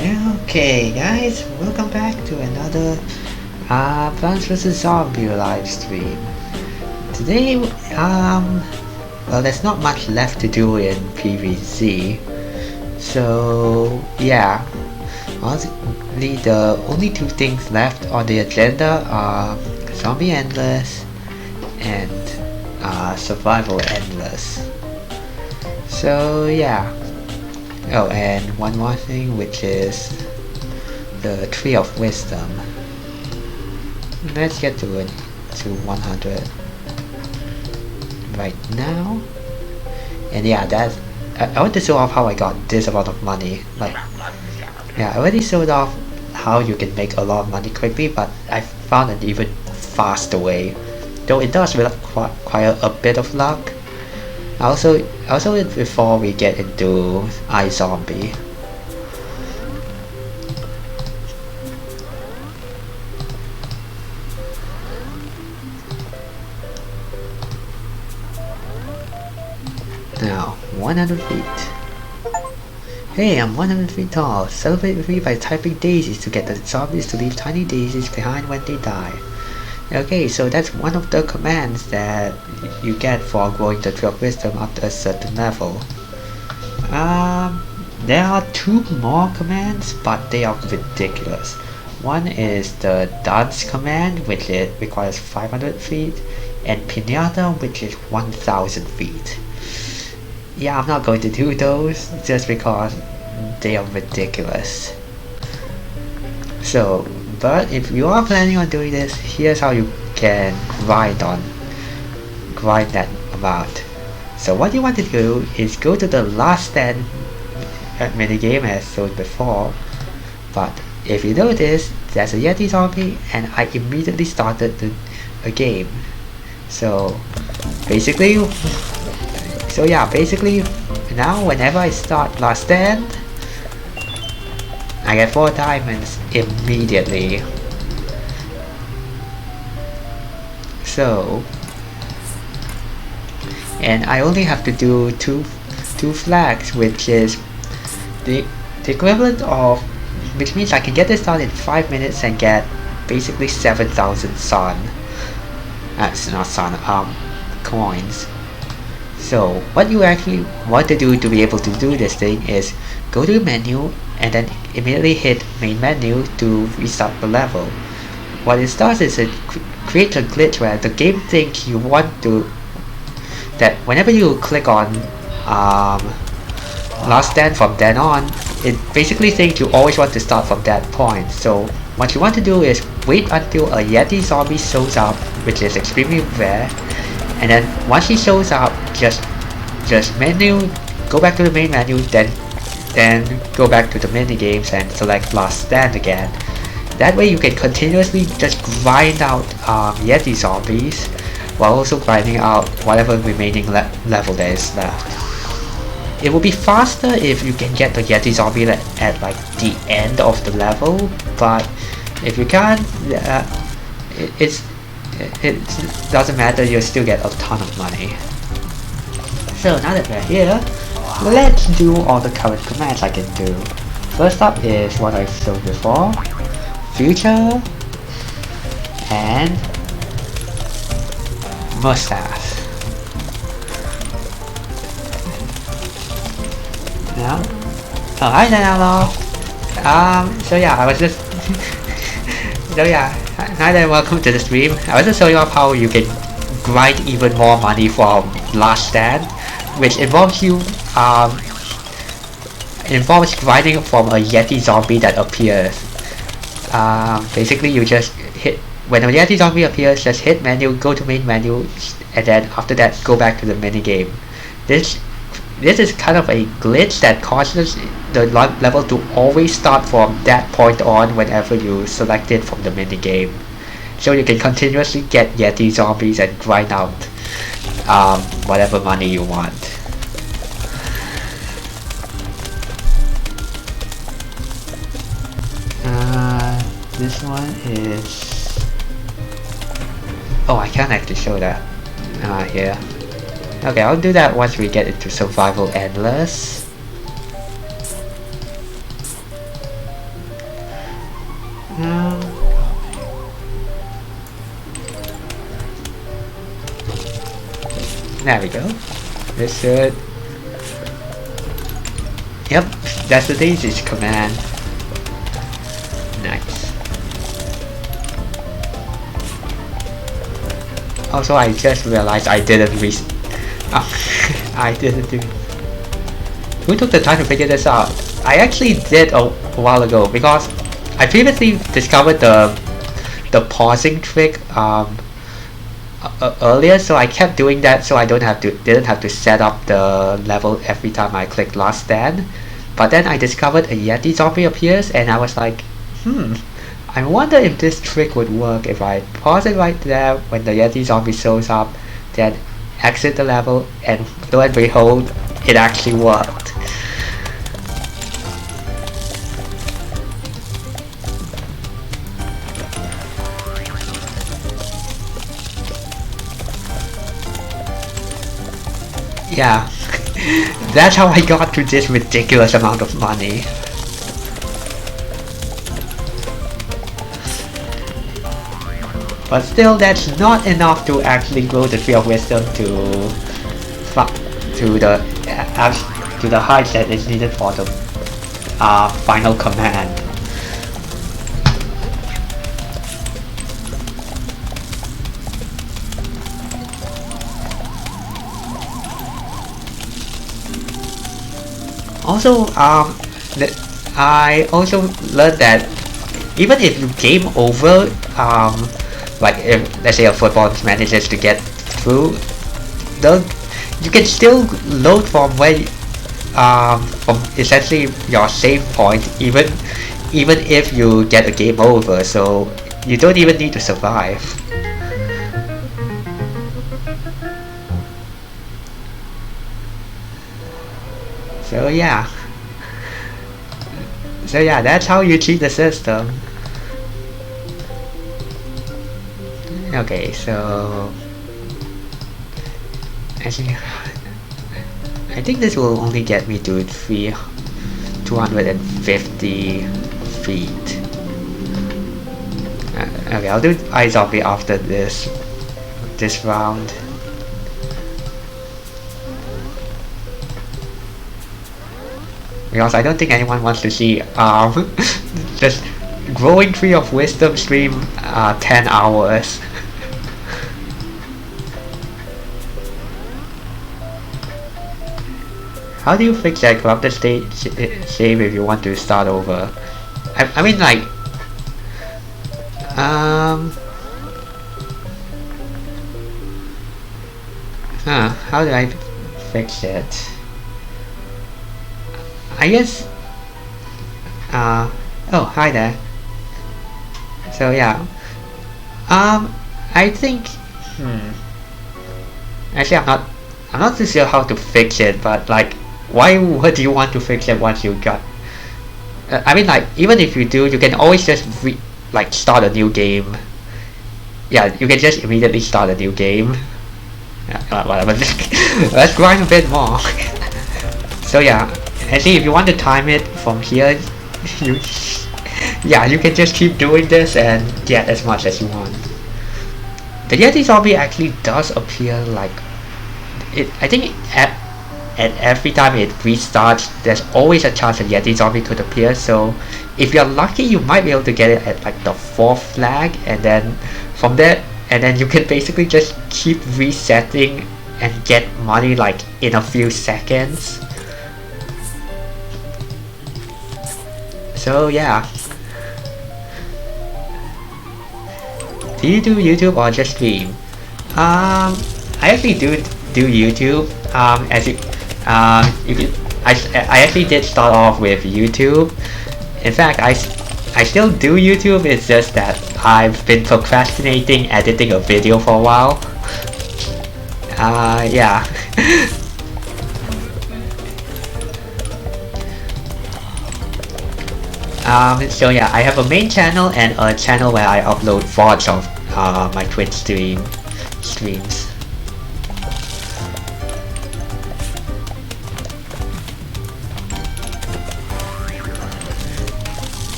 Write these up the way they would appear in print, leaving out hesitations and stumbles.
Okay guys, welcome back to another Plants vs Zombie live stream. Today, well, there's not much left to do in PvZ, so yeah, honestly the only two things left on the agenda are Zombie Endless and Survival Endless. So yeah. Oh, and one more thing, which is the Tree of Wisdom. Let's get to it to 100 right now. And yeah, I want to show off how I got this amount of money. Like, yeah, I already showed off how you can make a lot of money quickly, but I found an even faster way. Though it does require a bit of luck. Also before we get into iZombie. Now, 100 feet. Hey, I'm 100 feet tall. Celebrate with me by typing daisies to get the zombies to leave tiny daisies behind when they die. Okay, so that's one of the commands that you get for growing the Tree of Wisdom up to a certain level. There are two more commands, but they are ridiculous. One is the Dance command, which requires 500 feet, and Pinata, which is 1000 feet. Yeah, I'm not going to do those, just because they are ridiculous. So, but if you are planning on doing this, here's how you can grind that amount. So what you want to do is go to the last stand minigame as shown before, but if you notice, there's a Yeti zombie and I immediately started the game. So basically now whenever I start last stand, I get 4 diamonds immediately. So, and I only have to do two flags, which is the equivalent of, which means I can get this done in 5 minutes and get basically 7,000 coins. So what you actually want to do to be able to do this thing is go to the menu and then immediately hit main menu to restart the level. What it does is it creates a glitch where the game thinks you want to, that whenever you click on last stand from then on, it basically thinks you always want to start from that point. So what you want to do is wait until a Yeti zombie shows up, which is extremely rare, and then once he shows up, just menu, go back to the main menu, then go back to the mini games and select last stand again. That way you can continuously just grind out Yeti zombies while also grinding out whatever remaining level there is left. It will be faster if you can get the Yeti zombie at like the end of the level, but if you can't, it doesn't matter, you'll still get a ton of money. So now that we're here, let's do all the current commands I can do. First up is what I've shown before, Future and Mustache. Yeah. Oh, hi there, hello. So yeah, I was just so yeah, hi there, welcome to the stream. I was just showing off how you can grind even more money from last stand, which involves you involves grinding from a Yeti zombie that appears. Basically you just hit, when a Yeti zombie appears, just hit menu, go to main menu, and then after that go back to the mini game. This is kind of a glitch that causes the level to always start from that point on whenever you select it from the mini game. So you can continuously get Yeti zombies and grind out whatever money you want. This one is... oh, I can't actually show that here. Okay, I'll do that once we get into Survival Endless. There we go. This should... Yep, that's the daisies command. Nice. Also, I just realized I didn't I didn't do... Who took the time to figure this out? I actually did a while ago because I previously discovered the pausing trick earlier, so I kept doing that so I didn't have to set up the level every time I click last stand. But then I discovered a Yeti zombie appears and I was like, I wonder if this trick would work if I pause it right there when the Yeti zombie shows up, then exit the level, and lo and behold, it actually worked. Yeah, that's how I got to this ridiculous amount of money. But still, that's not enough to actually grow the Tree of Wisdom to the height that is needed for the final command. Also, I also learned that even if you game over, like if let's say a football manages to get through, you can still load from where, from essentially your save point, even if you get a game over. So you don't even need to survive. So yeah, that's how you cheat the system. Okay, so actually, I think this will only get me to 250 feet. Okay, I'll do Ice Zombie after this round. Because I don't think anyone wants to see just growing Tree of Wisdom stream 10 hours. How do you fix that corrupted state save if you want to start over? I mean, like, how do I fix it? I guess, oh, hi there. So yeah, I think, actually I'm not too sure how to fix it, but like, why would you want to fix it once you got, I mean, like, even if you do, you can always just start a new game. Yeah, you can just immediately start a new game. Whatever, let's grind a bit more. So yeah, actually, if you want to time it from here, you can just keep doing this and get as much as you want. The Yeti zombie actually does appear like it. I think at every time it restarts, there's always a chance a Yeti zombie could appear. So if you're lucky, you might be able to get it at like the 4th flag, and then from there, and then you can basically just keep resetting and get money like in a few seconds. So yeah. Do you do YouTube or just stream? I actually do YouTube. As you can, I actually did start off with YouTube. In fact, I still do YouTube. It's just that I've been procrastinating editing a video for a while. Yeah. So yeah, I have a main channel and a channel where I upload VODs of my Twitch streams.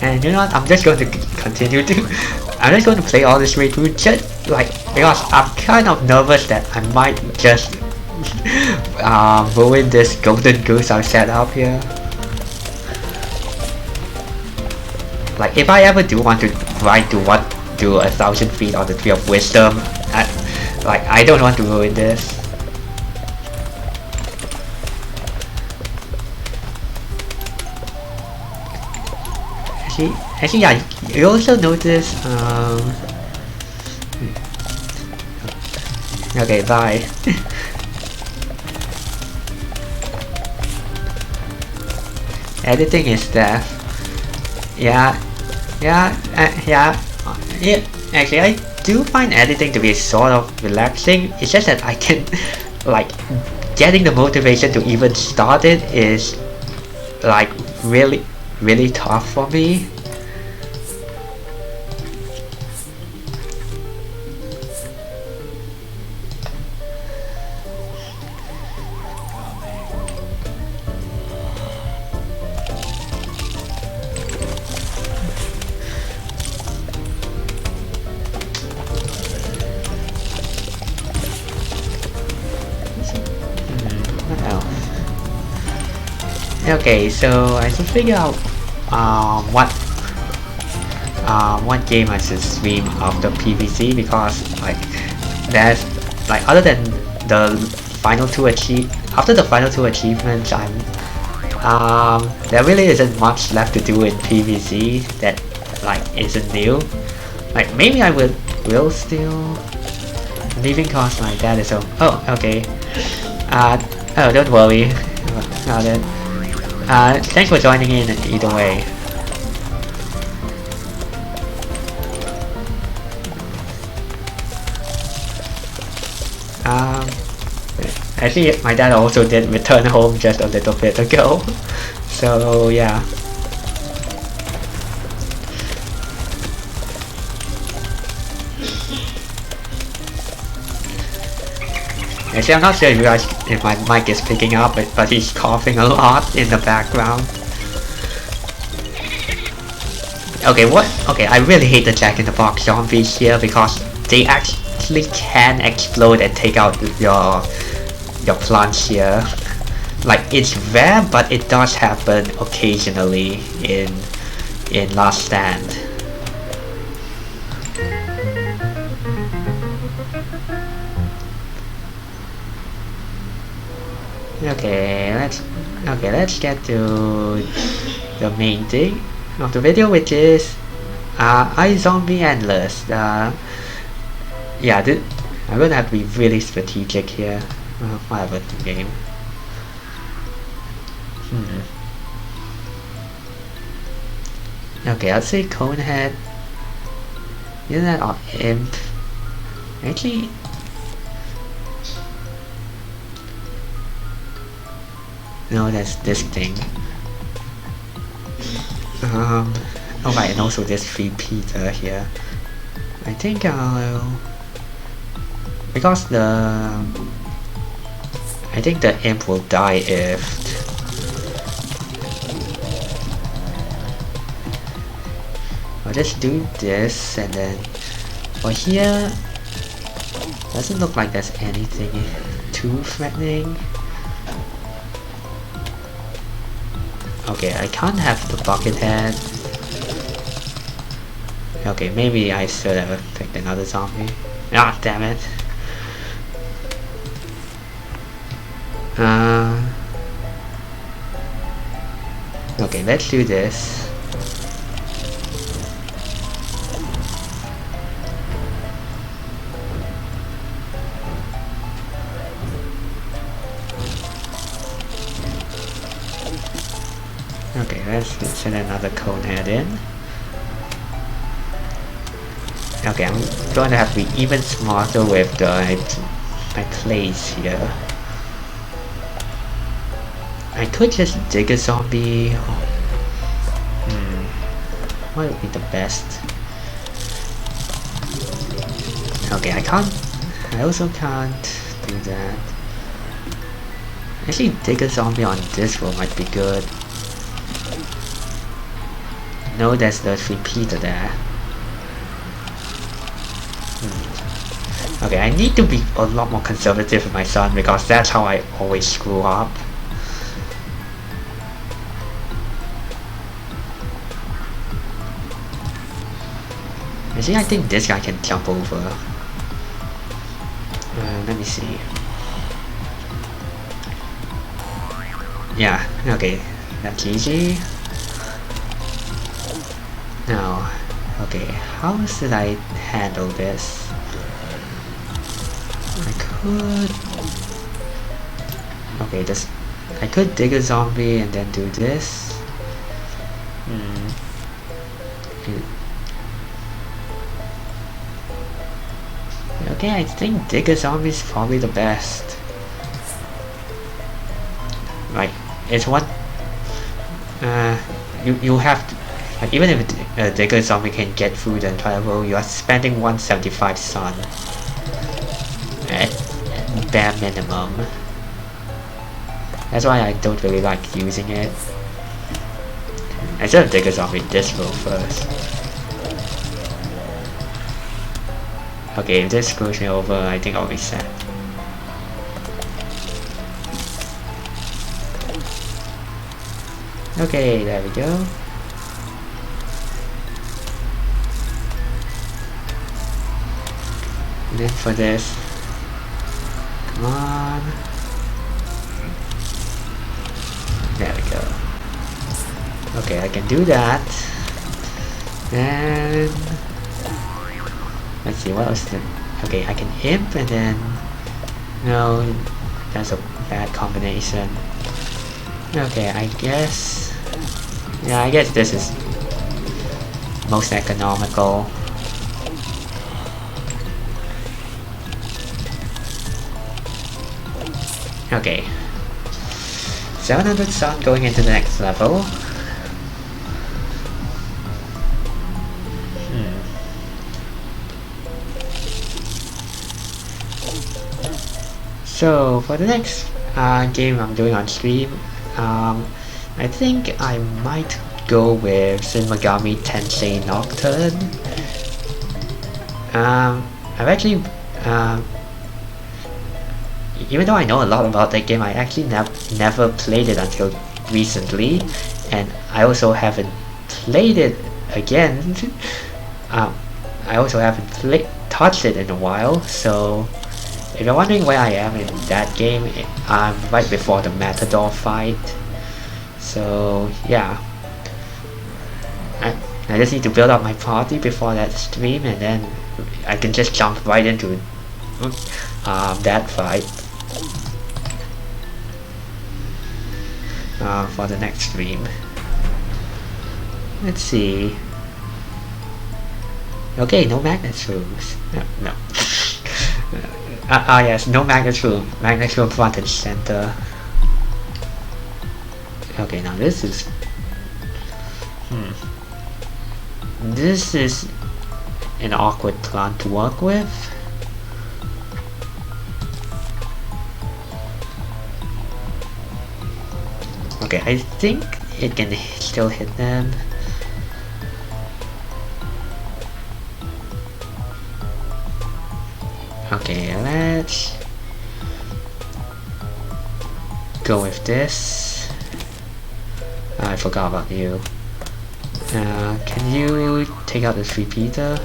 And you know what, I'm just going to continue to I'm just going to play all this way through, just like, because I'm kind of nervous that I might just ruin this golden goose I've set up here. Like, if I ever do want to try to do 1,000 feet on the Tree of Wisdom, I don't want to ruin this. Actually, yeah, you also notice, okay, bye. Editing is death. Yeah, actually, I do find editing to be sort of relaxing. It's just that I can, like, getting the motivation to even start it is, like, really tough for me. Okay, so I should figure out what game I should stream after PVC, because like there's like, other than the final two after the final two achievements, there really isn't much left to do in PVC that like isn't new. Like, maybe I will still leaving cause my dad is home. Oh, okay. Oh, don't worry about it. Thanks for joining in either way. I think my dad also did return home just a little bit ago. So yeah. Actually, I'm not sure if my mic is picking up, but he's coughing a lot in the background. Okay, okay, I really hate the Jack-in-the-Box zombies here because they actually can explode and take out your plants here. Like, it's rare, but it does happen occasionally in Last Stand. Okay, let's get to the main thing of the video, which is iZombie Endless. Yeah, I'm gonna have to be really strategic here. Whatever the game. Okay, I'll say Conehead. Isn't that or Imp? Actually, no, that's this thing. Oh right, and also this free pizza here. I think I'll, because I think the imp will die if I'll just do this, and then for here doesn't look like there's anything too threatening. Okay, I can't have the bucket head. Okay, maybe I should have picked another zombie. Ah, damn it. Okay, let's do this. Okay, let's send another cone head in. Okay, I'm going to have to be even smarter with my plays here. I could just dig a zombie. What would be the best? Okay, I also can't do that. Actually, dig a zombie on this one might be good. No, there's the repeater there. Okay, I need to be a lot more conservative with my son because that's how I always screw up. You see, I think this guy can jump over. Let me see. Yeah, okay, that's easy. Now, okay, how should I handle this? I could... Okay, I could dig a zombie and then do this. Okay, I think dig a zombie is probably the best. Right, it's what... you have to... Like, even if a digger zombie can get food and travel, you are spending 175 sun. At bare minimum. That's why I don't really like using it. Instead of digger zombie, this row first. Okay, if this screws me over, I think I'll reset. Okay, there we go. And then for this, come on. There we go. Okay, I can do that. And let's see, what else then? Okay, I can imp and then... No, that's a bad combination. Okay, I guess... Yeah, I guess this is most economical. Okay. 700 sun going into the next level. So for the next game I'm doing on stream, I think I might go with Shin Megami Tensei Nocturne. I've actually, even though I know a lot about that game, I actually never played it until recently, and I also haven't played it again. I also haven't touched it in a while, so if you're wondering where I am in that game, I'm right before the Matador fight. So yeah, I just need to build up my party before that stream, and then I can just jump right into that fight for the next stream. Let's see. Okay, no magnet rooms. No. Yes, no magnet room. Magnet room front and center. Okay, now this is... This is an awkward plant to work with. Okay, I think it can still hit them. Okay, let's go with this. I forgot about you. Can you take out this repeater?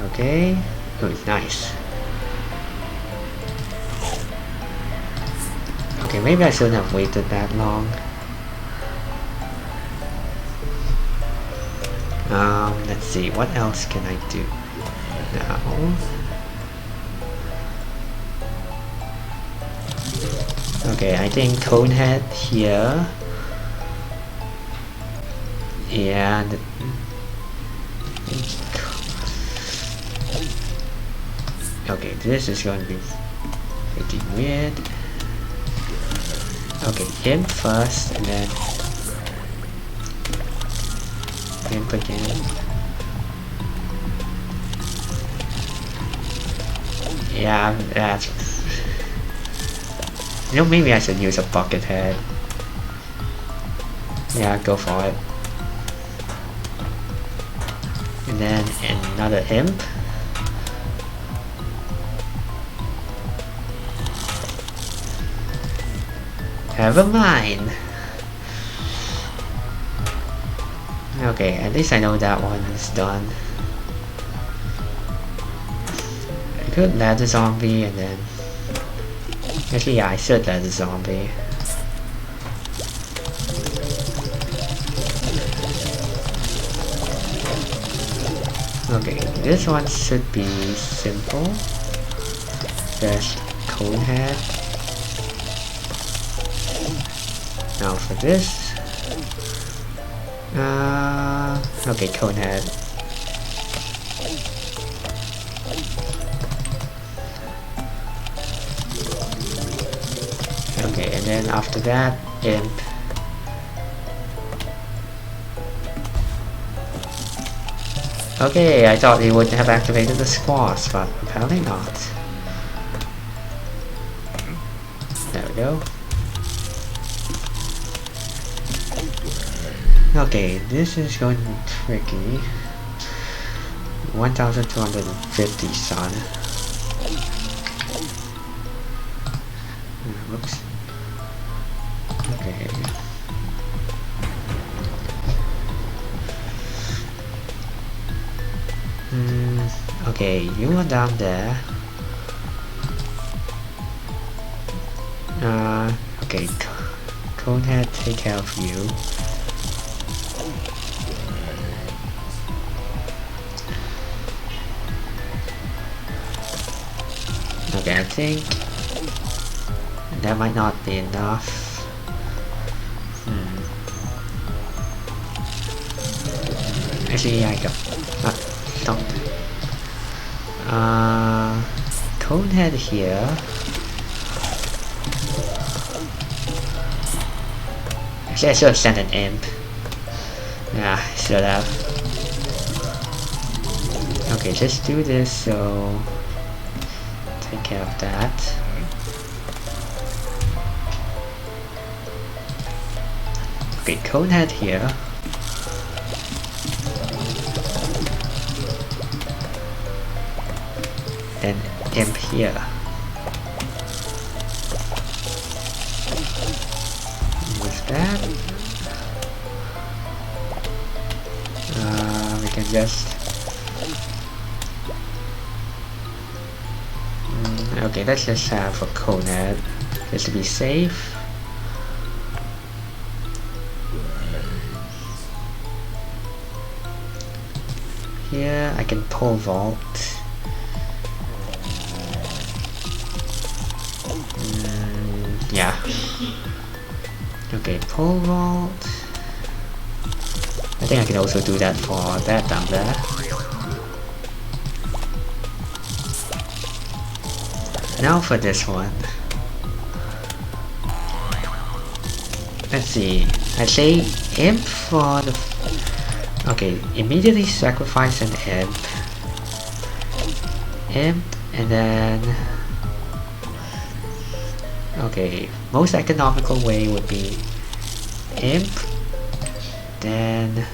Okay. Oh, nice. Okay, maybe I shouldn't have waited that long. Let's see, what else can I do now? Okay, I think Conehead here. Yeah. Okay, this is going to be pretty weird. Okay, him first, and then him again. Yeah, that's... You know, maybe I should use a bucket head. Yeah, go for it. And then another imp. Never mind. Okay, at least I know that one is done. I could let the zombie and then... Actually, yeah, I should let the zombie. Okay, this one should be simple. There's Conehead. Now for this. Okay, Conehead. Okay, and then after that, Imp. Okay, I thought it would have activated the squash, but apparently not. There we go. Okay, this is going to be tricky. 1250 sun. Whoops. Okay. Okay, you are down there. Okay, Conehead, take care of you. Okay, I think that might not be enough. Actually, I got don't. Conehead here. Actually, I should have sent an imp. Yeah, I should have. Okay, just do this so take care of that. Okay, Conehead here. Then imp here. With that, we can just okay, let's just have a Conehead just to be safe. Here I can pole vault. Yeah. Okay, pole vault. I think I can also do that for that down there. Now for this one. Let's see. I say imp for the... Okay, immediately sacrifice an imp. Imp and then... Okay, most economical way would be imp, then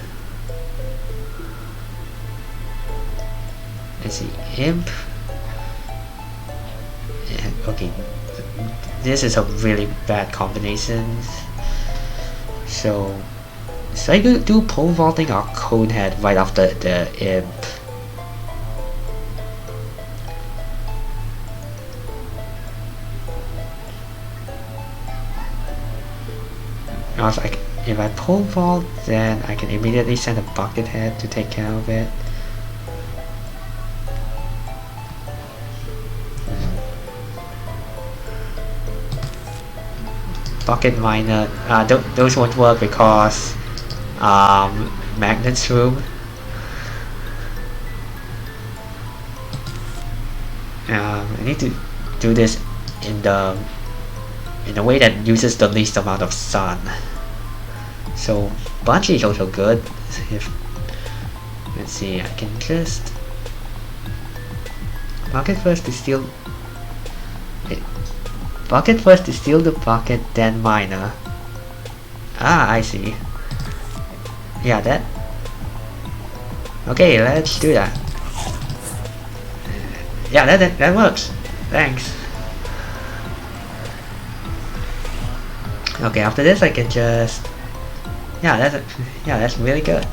let's see, imp, and okay, this is a really bad combination. So I could do pole vaulting or Conehead right after the imp. Also, if I pole vault, then I can immediately send a bucket head to take care of it. Bucket miner, those won't work because magnet's room. I need to do this in a way that uses the least amount of sun. So Bungee is also good. If let's see, I can just market first to steal bucket first to steal the bucket, then miner. Ah, I see. Yeah, that. Okay, let's do that. Yeah, that works. Thanks. Okay, after this I can just. Yeah, that's really good.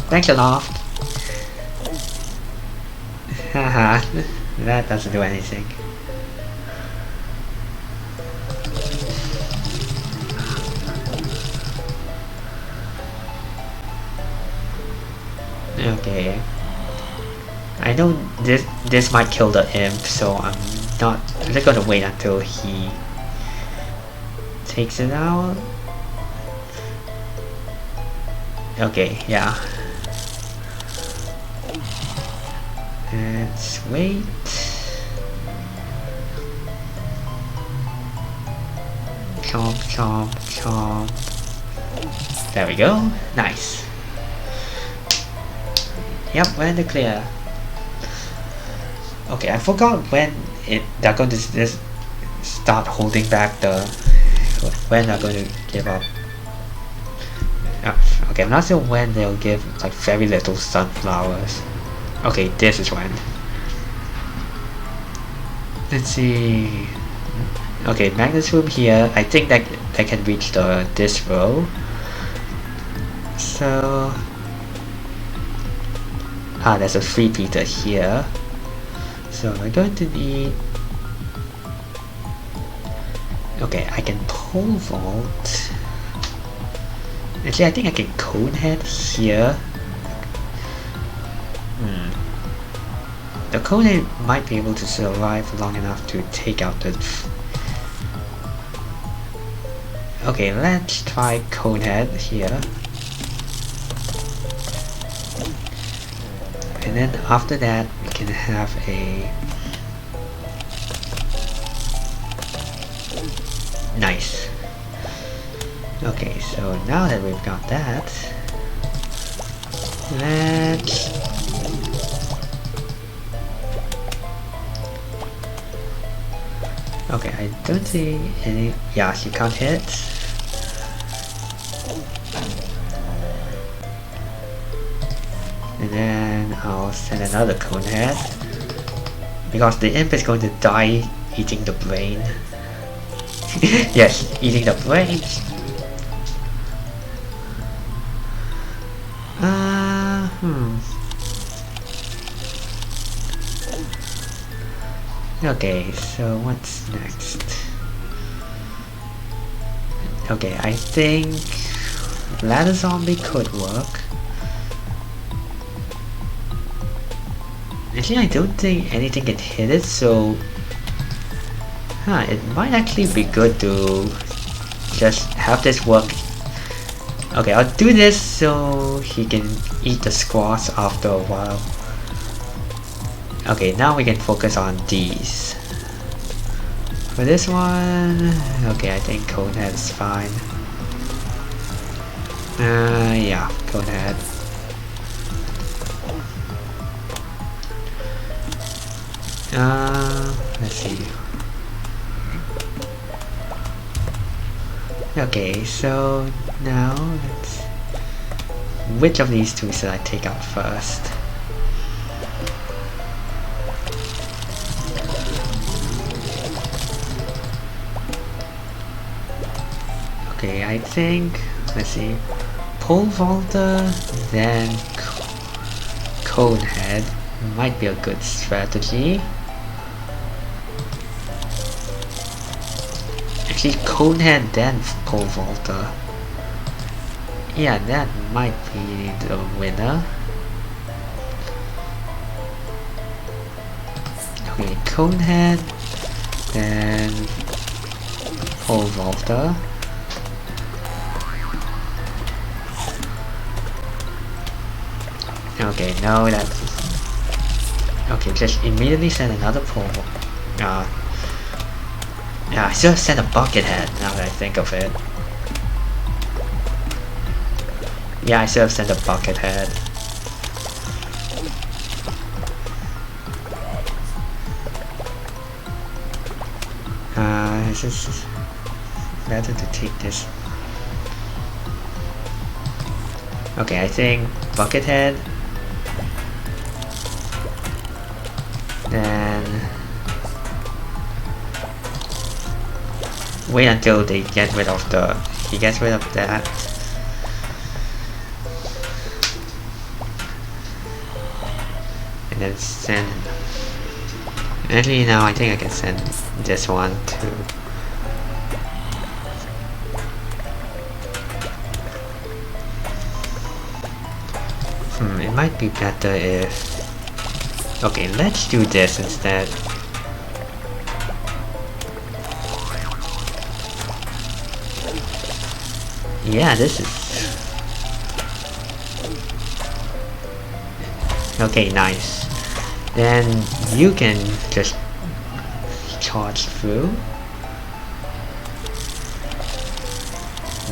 Thanks a lot. Haha, that doesn't do anything. Okay. I know this might kill the imp, so I'm just gonna wait until he takes it out. Okay, yeah. Let's wait. Chomp, chomp, chomp. There we go. Nice. Yep, we're in the clear. Okay, I forgot when they're going to just start holding back the. When they're going to give up. Okay, I'm not sure when they'll give like very little sunflowers. Okay, this is when. Let's see. Okay, Magnus room here. I think that they can reach this row. So. Ah, there's a free Peter here. So we're going to need. Okay, I can pole vault. Actually, I think I can conehead here. The conehead might be able to survive long enough to take out the. Okay, let's try conehead here. And then after that, we can have a. Nice. Okay, so now that we've got that, let's. Okay, I don't see any. Yeah, she can't hit. And then I'll send another conehead because the imp is going to die eating the brain. Yes, eating the brains. Okay, so what's next? Okay, I think ladder zombie could work. Actually, I don't think anything can hit it, so it might actually be good to just have this work. Okay, I'll do this so he can eat the squash after a while. Okay, now we can focus on these. For this one, okay, I think conehead is fine. Yeah, conehead. Let's see. Okay, so now let's. Which of these two should I take out first? Okay, I think. Let's see. Pole vaulter, then conehead might be a good strategy. Actually, conehead then pole vaulter. Yeah, that might be the winner. Okay, conehead, then pole vaulter. Okay, no, that's. Okay, just immediately send another pole. Yeah, I should have sent a bucket head now that I think of it. Yeah, I should have sent a bucket head. This is better to take this. Okay, I think Buckethead. Then wait until they get rid of he gets rid of that. And then send. Actually now I think I can send this one to it might be better if okay, let's do this instead. Yeah, this is okay, nice. Then you can just charge through.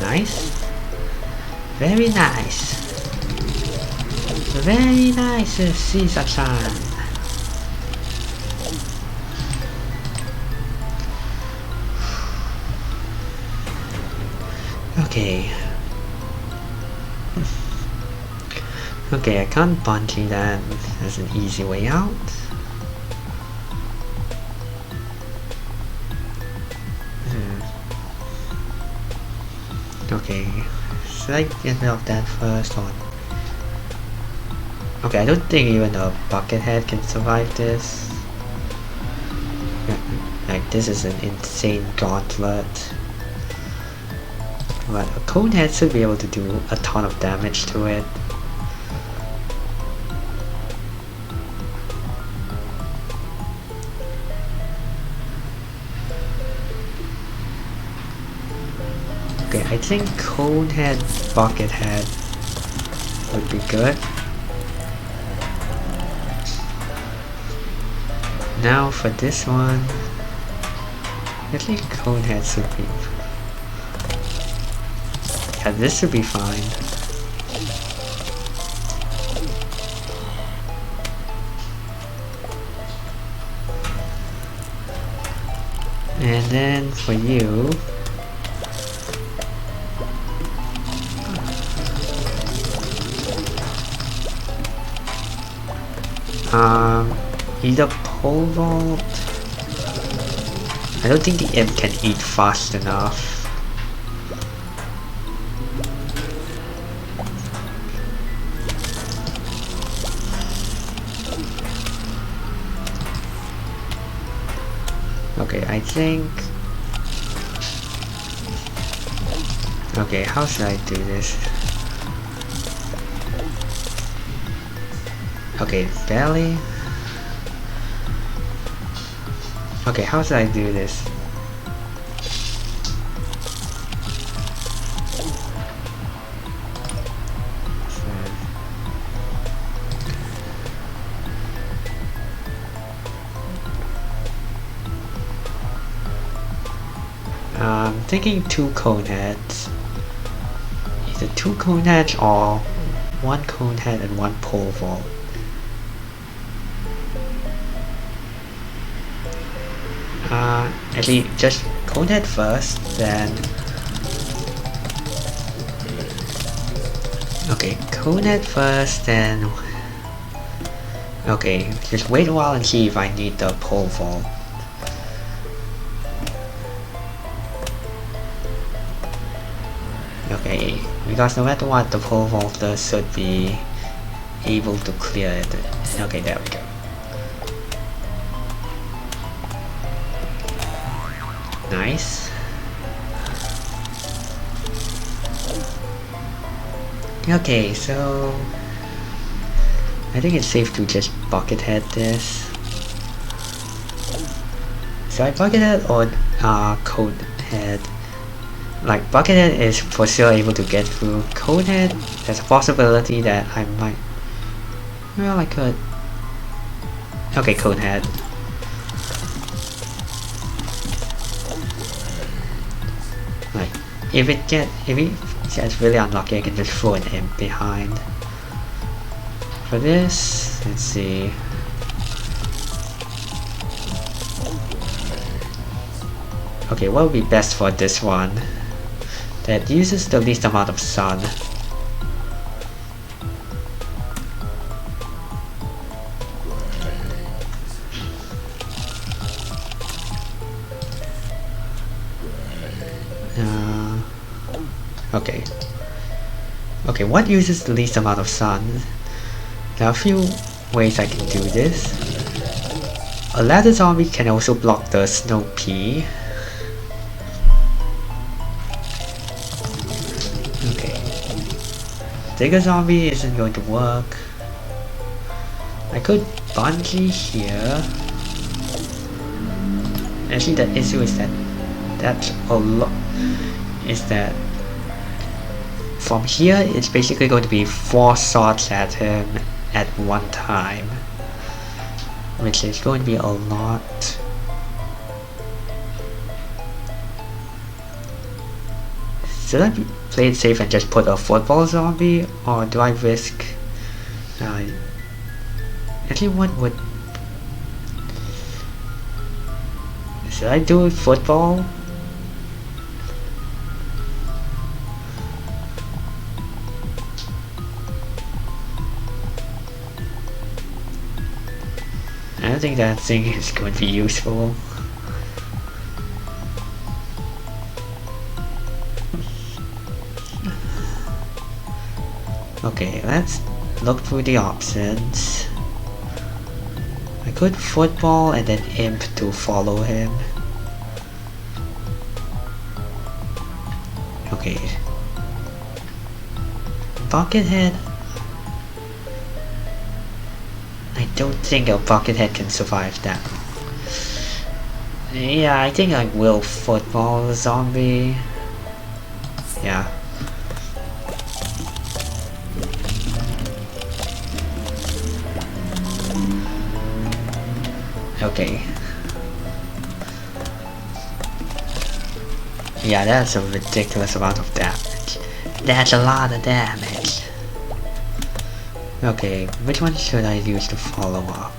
Nice. Very nice. Very nice to see sunshine. Okay. Okay, I can't bungee that as an easy way out. Okay, should I get rid of that first or? Okay, I don't think even a Buckethead can survive this. Like, this is an insane gauntlet. But a Conehead should be able to do a ton of damage to it. Okay, I think Conehead, Buckethead would be good. Now for this one, I think Conehead should be. Yeah, this should be fine. And then for you, either pole vault. I don't think the imp can eat fast enough. Okay, I think. Okay, how should I do this? Okay, belly. Okay, how should I do this? I'm thinking 2 Coneheads. Either 2 Coneheads or 1 Conehead and 1 pole vault. Actually, just Conehead first, then. Okay, Conehead first, then. Okay, just wait a while and see if I need the pole vault. Okay, because no matter what, the pole vaulter should be able to clear it. Okay, there we go. Nice. Okay, so I think it's safe to just Buckethead this. So I Buckethead or Conehead. Like Buckethead is for sure able to get through. Conehead, there's a possibility that I might. Well, I could. Okay, Conehead. Like, if it gets really unlucky, I can just throw an imp behind. For this, let's see. Okay, what would be best for this one? That uses the least amount of sun. Okay. Okay, what uses the least amount of sun? There are a few ways I can do this. A ladder zombie can also block the snow pea. Okay. Digger zombie isn't going to work. I could bungee here. Actually, the issue is that from here it's basically going to be 4 shots at him at one time, which is going to be a lot. Should I play it safe and just put a football zombie, or do I risk actually what would should I do football? I don't think that thing is going to be useful. Okay, let's look through the options. I could football and then imp to follow him. Okay. Buckethead. I don't think a buckethead can survive that. Yeah, I think I will football the zombie. Yeah. Okay. Yeah, that's a ridiculous amount of damage. That's a lot of damage. Okay, which one should I use to follow up?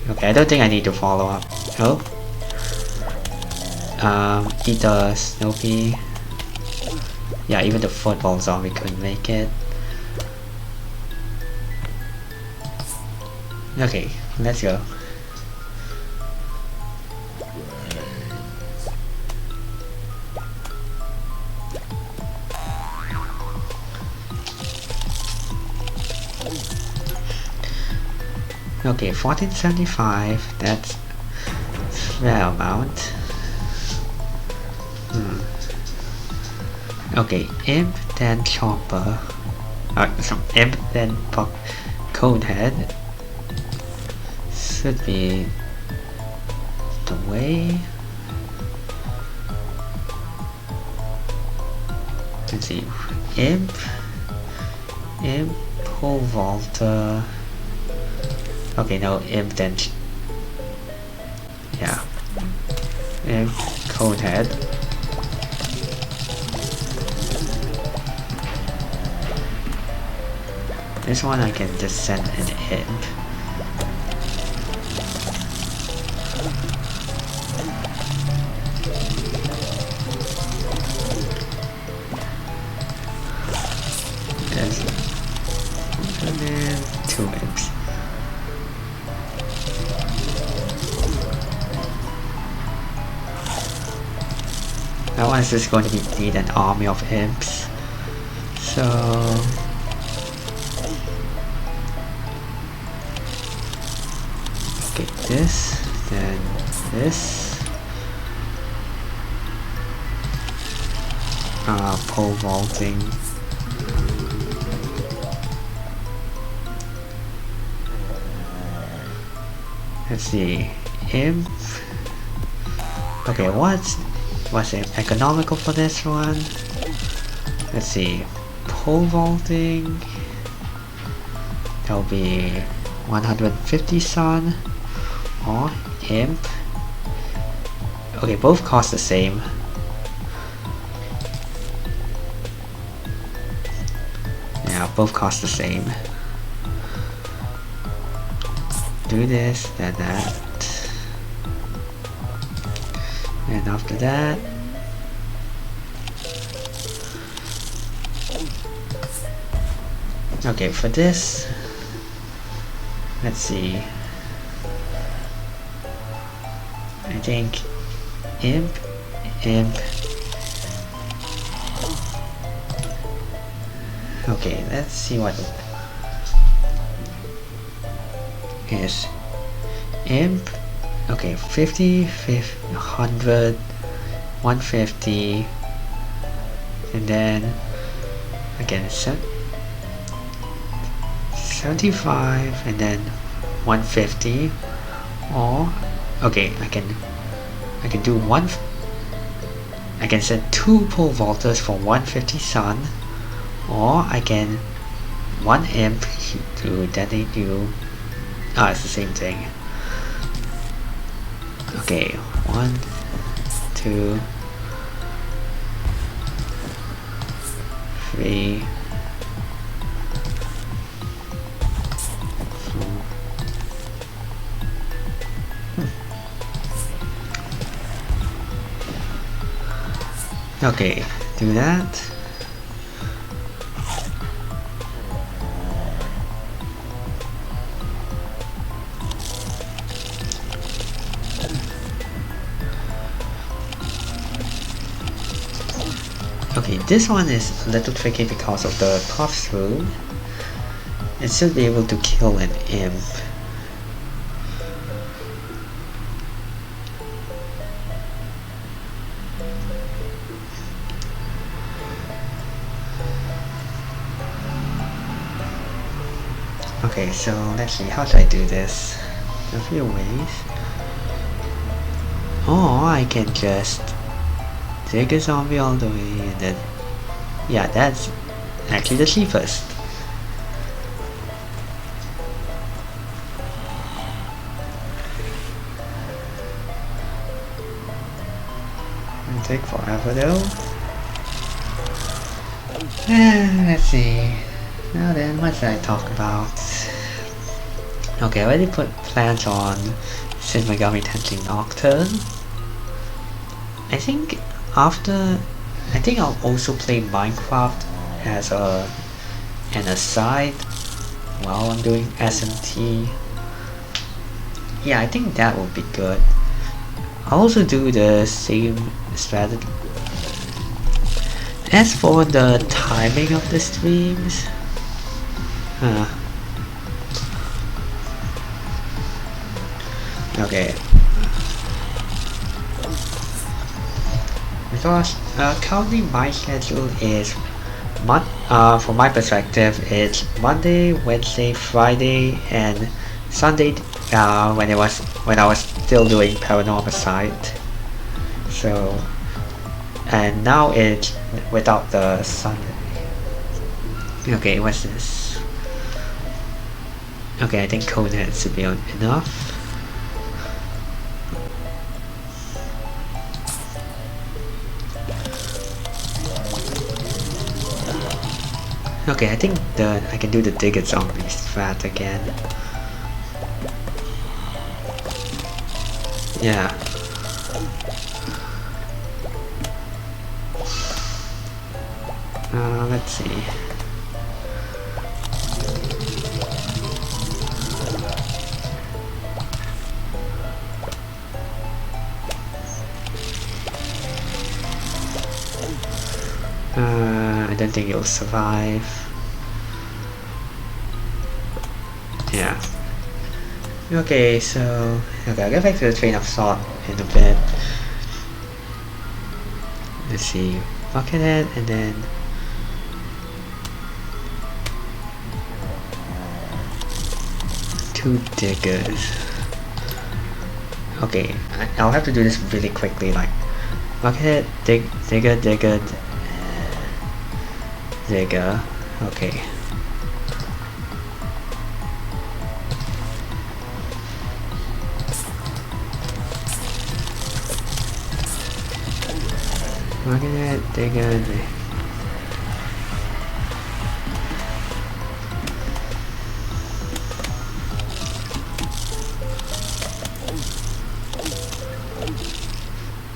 Okay, I don't think I need to follow up. Oh. Eat the snow pea. Yeah, even the football zombie couldn't make it. Okay, let's go. Okay, 1475, that's fair amount. Okay, imp then chopper. Imp then conehead should be the way. Let's see, imp, pole vaulter. Okay, no, imp then yeah, imp conehead. This one I can just send an imp. There's and then 2 imps. That one's just going to need an army of imps. So okay, this, then this. Pole vaulting. Let's see, imp. Okay, what's it economical for this one? Let's see, pole vaulting. That'll be 150 sun, or imp. Okay, both cost the same. Yeah, both cost the same. Do this, then that. And after that, okay, for this, let's see. I think imp. Okay, let's see what is imp. Okay, 50, 100, 150, and then again 75, and then 150. Or okay, I can do one. I can send 2 pole vaulters for 150 sun, or I can 1 imp to detonate you. Ah, it's the same thing. Okay, 1, 2, 3, 4. Okay, do that. Okay, this one is a little tricky because of the puffs rule. It should be able to kill an imp. Okay, so let's see, how should I do this? There are a few ways. Or I can just take a zombie all the way and then, yeah, that's actually the cheapest. It'll take forever though. Let's see. Now then, what should I talk about? Okay, I already put plans on Shin Megami Tensei Nocturne. I think I'll also play Minecraft as an aside while I'm doing SMT. Yeah, I think that would be good. I'll also do the same strategy. As for the timing of the streams, okay. Because currently my schedule is from my perspective, it's Monday, Wednesday, Friday, and Sunday. When I was still doing Paranormal Sight. So, and now it's without the Sunday. Okay, what's this? Okay, I think Conan should be enough. Okay, I think I can do the Digger Zombie strat again. Yeah. Let's see. I don't think it'll survive. Yeah. Okay, so I'll get back to the train of thought in a bit. Let's see. Buckethead and then two diggers. Okay, I'll have to do this really quickly, like buckethead, digger, digger. Okay. Buckethead, digger.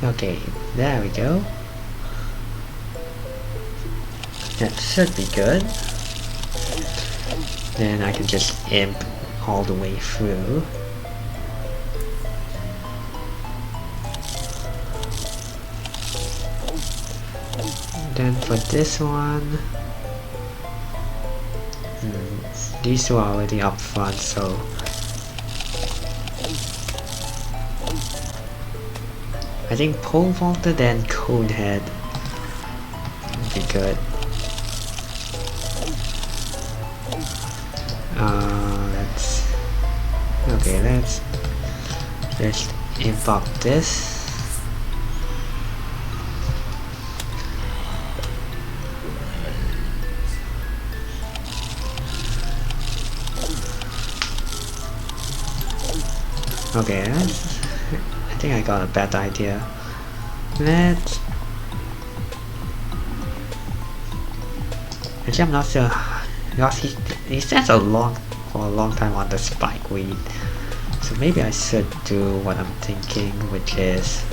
Okay, there we go. That should be good. Then I can just imp all the way through. Then for this one, these two are already up front, so I think pole vaulter then cone head would be good. Let's just imp up this. Okay, I think I got a bad idea. Actually, I'm not sure, because he stands for a long time on the spike weed. So maybe I should do what I'm thinking, which is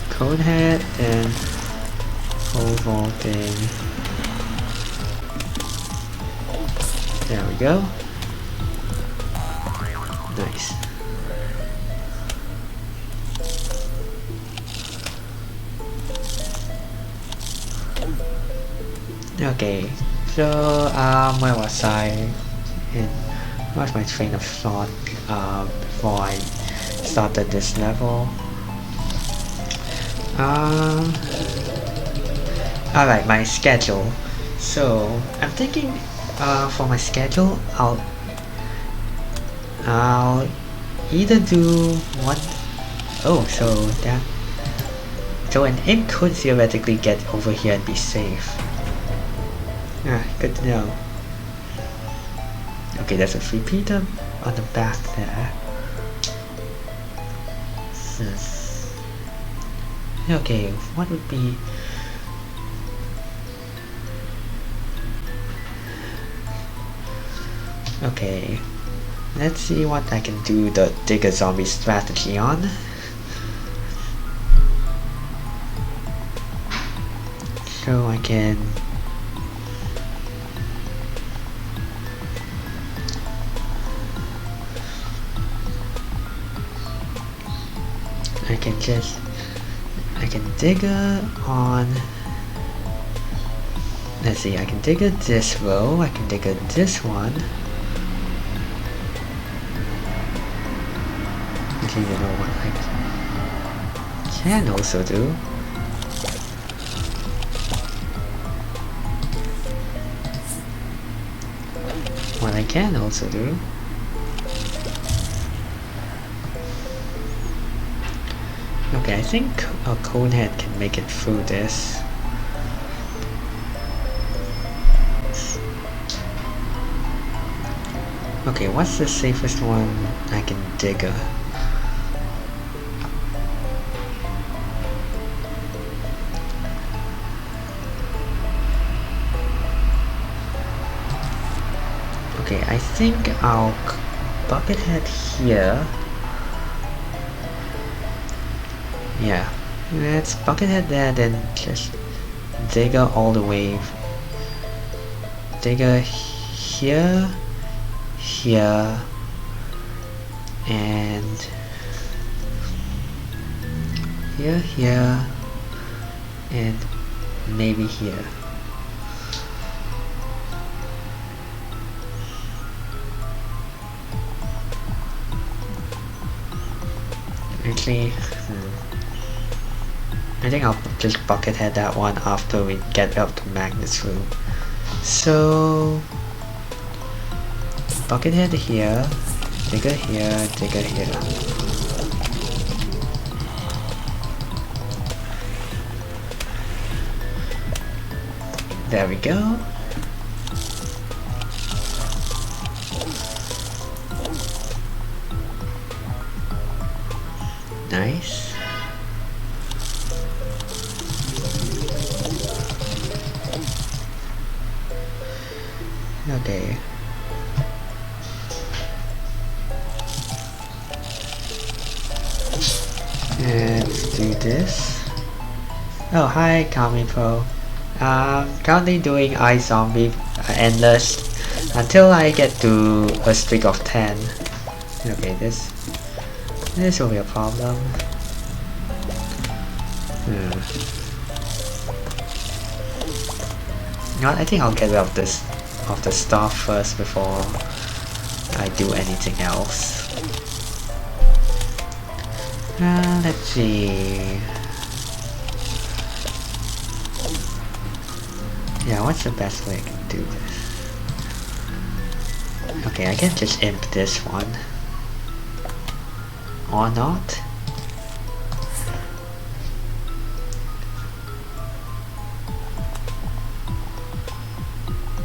cone head and pole vaulting. There we go. Nice. Okay, so where was I? What was my train of thought before I started this level? Alright, my schedule. So I'm thinking for my schedule, I'll either do one. Oh, so an imp could theoretically get over here and be safe. Good to know. Okay, there's a repeater on the back there. Okay, what would be... Okay, let's see what I can do the digger zombie strategy on. So I can digger on, let's see, I can digger this row, I can digger this one. Actually, you know what I can also do? What I can also do Okay, I think a conehead can make it through this. Okay, what's the safest one I can digger? Okay, I think I'll buckethead here. Yeah, let's buckethead there, then just digger all the way. Digger here, here, and here, and maybe here. Actually, I think I'll just buckethead that one after we get up to Magnus' room. So buckethead here, digger here, digger here. There we go. Nice. Okay. Let's do this. Oh, hi, Kami Pro. Currently doing iZombie endless until I get to a streak of 10. Okay, this will be a problem. You know what, I think I'll get rid of this the stuff first before I do anything else. Let's see. Yeah, what's the best way I can do this? Okay, I can just imp this one. Or not.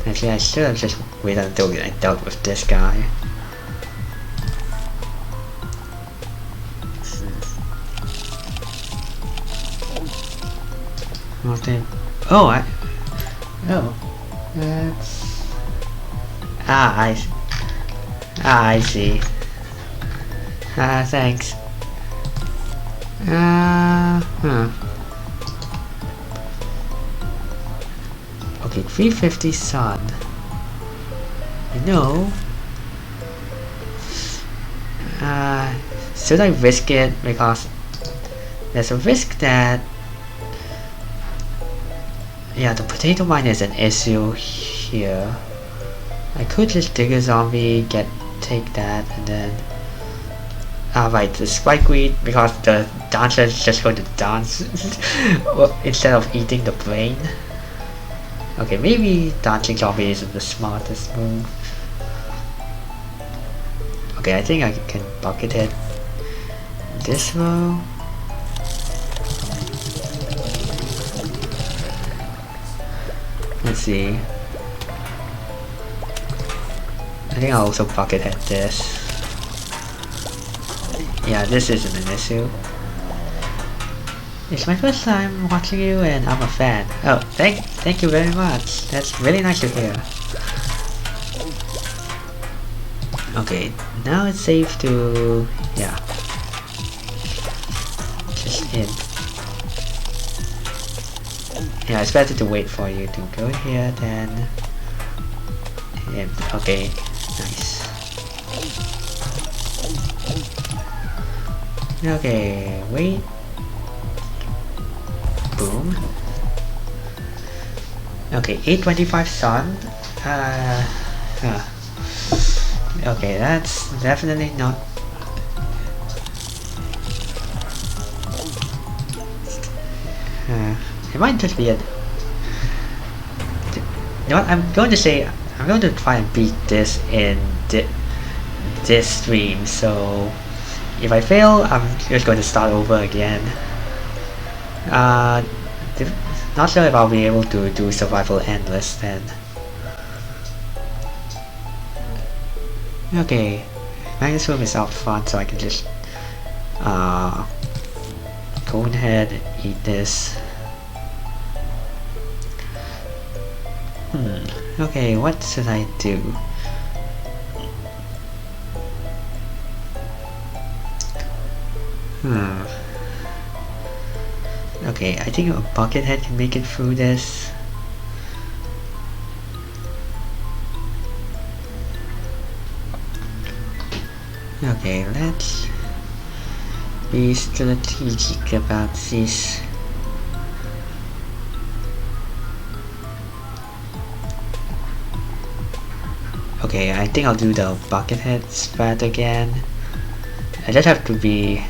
Actually, I should have just waited until I dealt with this guy. Oh, that's... I see. Thanks. Okay, 350 sun. You know, should I risk it? Because there's a risk that, yeah, the potato mine is an issue here. I could just dig a zombie, take that, and then right, the spike weed, because the dancer is just going to dance instead of eating the brain. Okay, maybe dancing zombie isn't the smartest move. Okay, I think I can bucket it this row. Let's see. I think I'll also bucket head this. Yeah, this isn't an issue. It's my first time watching you and I'm a fan. Oh, thank you very much. That's really nice to hear. Okay, now it's safe to... yeah. Just in. Yeah, it's better to wait for you to go here than... in. Okay, nice. Okay, wait. Boom. Okay, 825 sun. Okay, that's definitely not. It might just be a. You know what? I'm going to try and beat this in this stream. So if I fail, I'm just going to start over again. Not sure if I'll be able to do survival endless then. Okay, Magnus room is out front, so I can just go ahead and eat this. Okay, what should I do? Okay, I think a bucket head can make it through this. Okay, let's be strategic about this. Okay, I think I'll do the bucket head spread again. I just have to be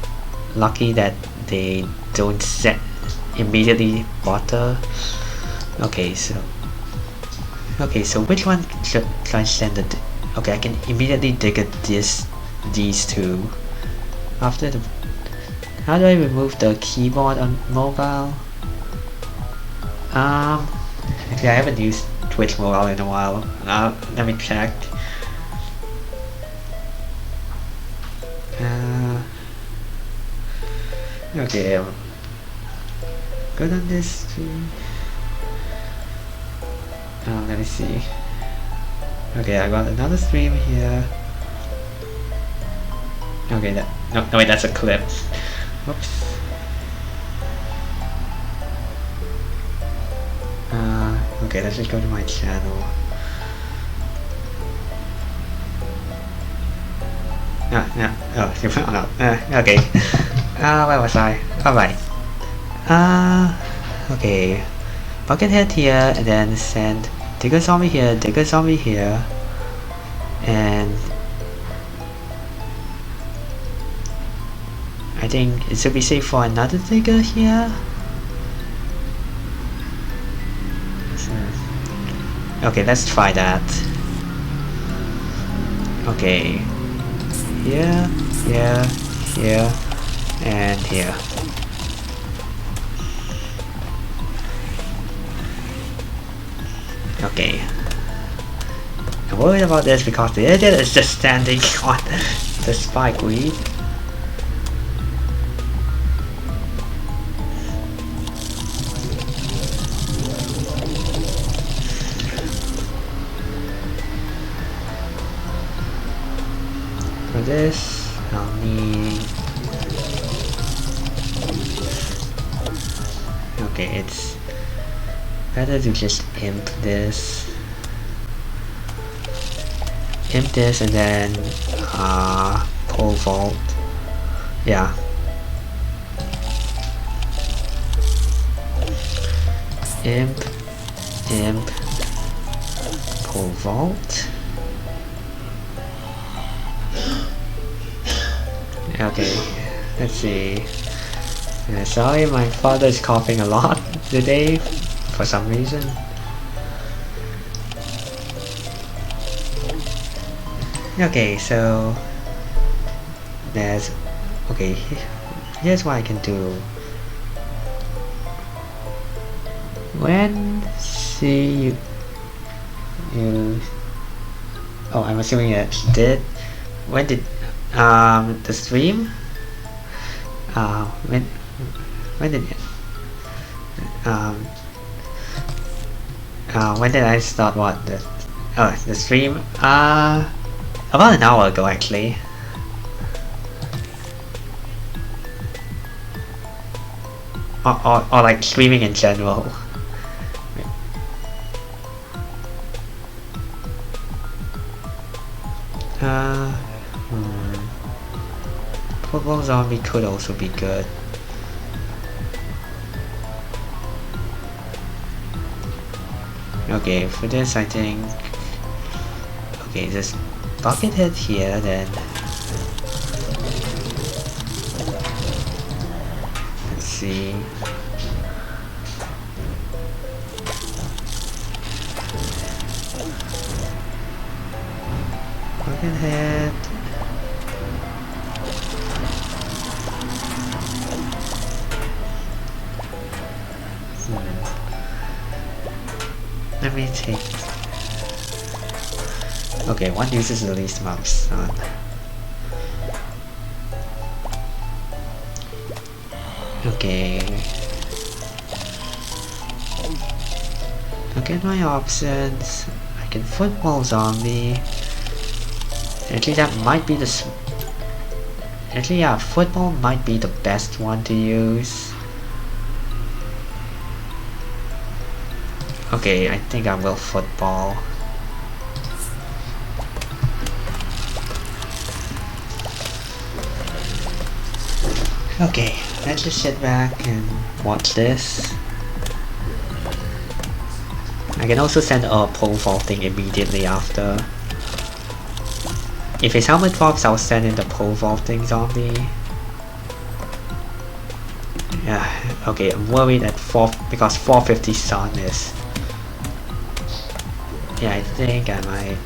lucky that they don't set immediately water. Okay, so which one should I send it? Okay, I can immediately dig at these two. After the, how do I remove the keyboard on mobile? Actually, I haven't used Twitch mobile in a while. Let me check. Okay, good on this too. Let me see. Okay, I got another stream here. Okay, no, wait, that's a clip. Whoops. Okay, let's just go to my channel. Okay. Where was I? Alright. Okay. Buckethead here, and then send Digger Zombie here, Digger Zombie here, and I think it should be safe for another Digger here. Okay, let's try that. Okay. Here, here, here, and here. Okay. I'm worried about this because the idiot is just standing on the spike weed. For this, I'll need... Okay, it's better to just imp this. Imp this and then pole vault. Yeah. Imp, pole vault. Okay, let's see. Sorry, my father is coughing a lot today for some reason. Okay, so there's... Okay, here's what I can do. When see you... Oh, I'm assuming it did. When did the stream? When did when did I start what? The stream? About an hour ago actually. Or like streaming in general. Football zombie could also be good. Okay, for this I think... Okay, just Buckethead here then. Let's see. Buckethead. Let me take... Okay, one uses the least amount of sun. Okay. Look at my options. I can football zombie. Actually, that might be the... Actually, yeah, football might be the best one to use. Okay, I think I will football. Okay, let's just sit back and watch this. I can also send a pole vaulting immediately after. If his helmet drops, I'll send in the pole vaulting zombie. Yeah, okay, I'm worried at because 450 sun is... Yeah, I think I might...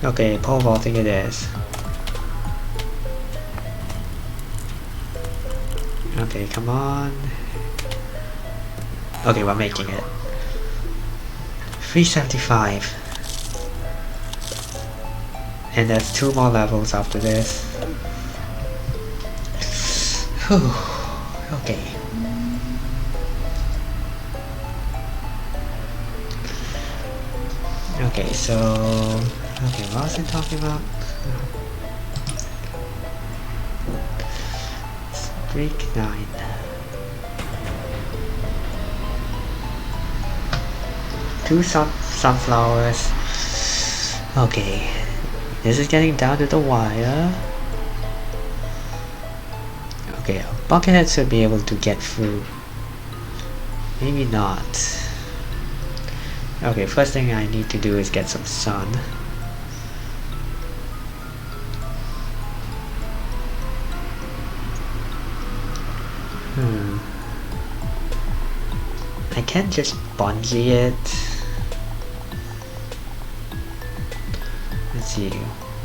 Okay, pole vaulting it is. Okay, come on. Okay, we're making it. 375. And there's 2 more levels after this. Whew. Okay. Okay, so okay, what was I talking about? Streak 9. Two sunflowers. Okay, this is getting down to the wire. Okay, a buckethead should be able to get through. Maybe not. Okay, first thing I need to do is get some sun. I can't just bungee it. Let's see.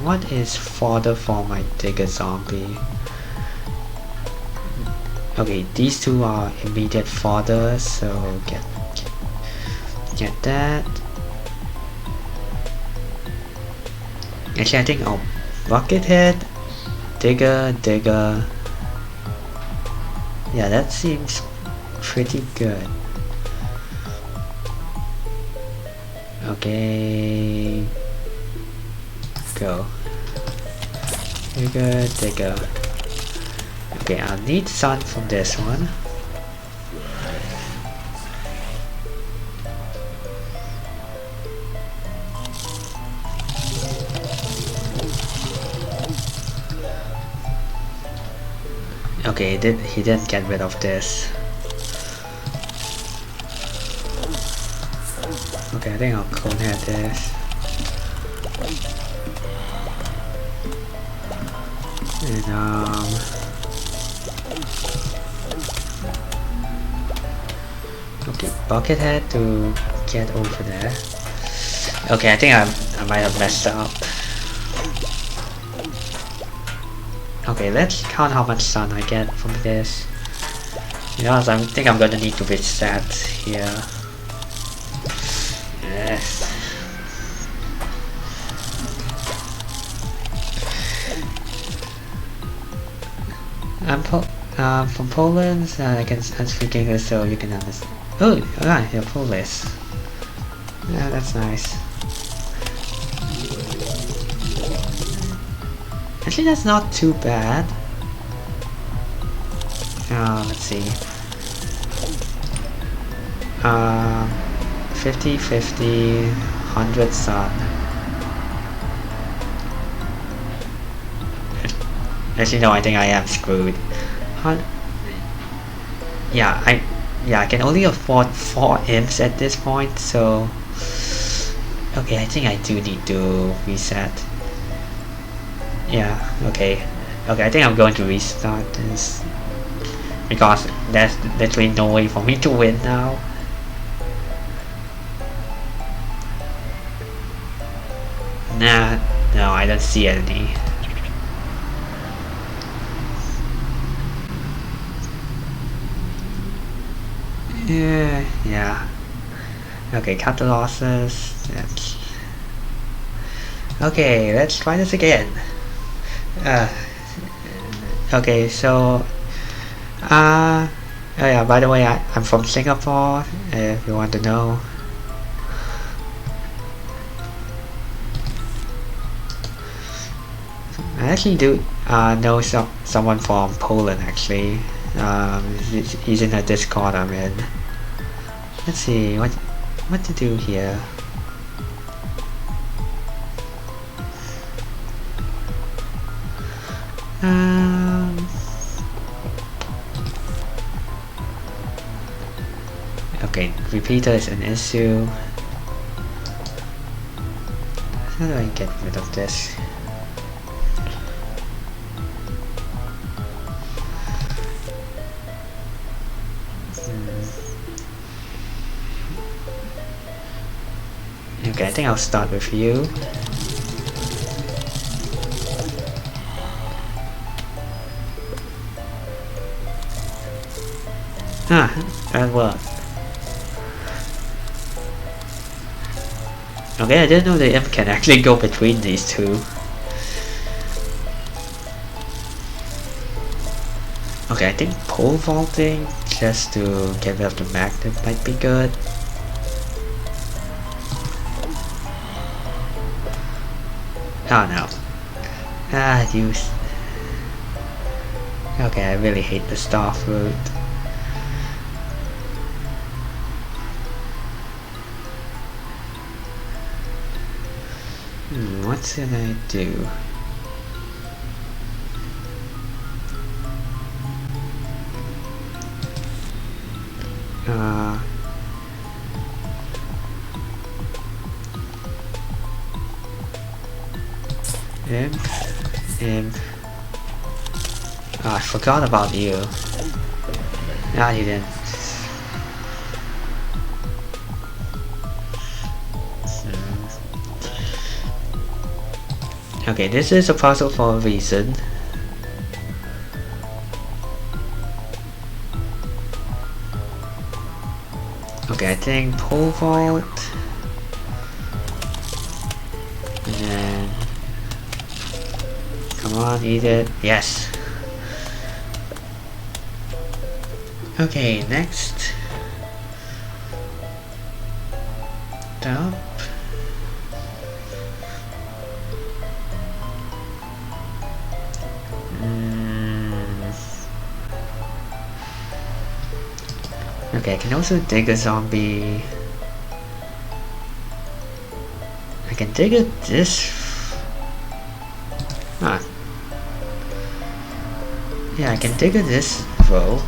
What is fodder for my digger zombie? Okay, these two are immediate fodder, so get that. Actually, I think I'll buckethead, digger. Yeah, that seems pretty good. Okay, go. Digger. Okay, I'll need sun from this one. Okay, he didn't get rid of this. Okay, I think I'll cone head this. And okay, buckethead to get over there. Okay, I think I might have messed up. Okay, let's count how much sun I get from this. Because I think I'm gonna need to reset here. Yes. I'm from Poland. I'm speaking English, so you can understand. Oh, alright, you're Polish. Yeah, that's nice. Actually, that's not too bad. Let's see. 50-50, 100 sun. Actually, no, I think I am screwed. Yeah, I can only afford 4 imps at this point, so okay, I think I do need to reset. Yeah, okay, I think I'm going to restart this because there's literally no way for me to win now. Nah, no, I don't see any. Yeah. Okay, cut the losses. Okay, let's try this again. Okay, so oh yeah, by the way, I'm from Singapore, if you want to know. I actually do know someone from Poland actually. He's in a Discord I'm in. Let's see what to do here. Okay, repeater is an issue. How do I get rid of this? Okay, I think I'll start with you. That worked. Okay, I didn't know the imp can actually go between these two. Okay, I think pole vaulting just to get rid of the magnet might be good. Oh no. Ah, use. Okay, I really hate the star fruit. What should I do? Oh, I forgot about you. No, you didn't. Okay, this is a puzzle for a reason. Okay, I think pole vault. And then... Come on, eat it. Yes! Okay, next. Dump. Okay, I can also dig a zombie. I can dig it this. Huh. Yeah, I can dig it this row.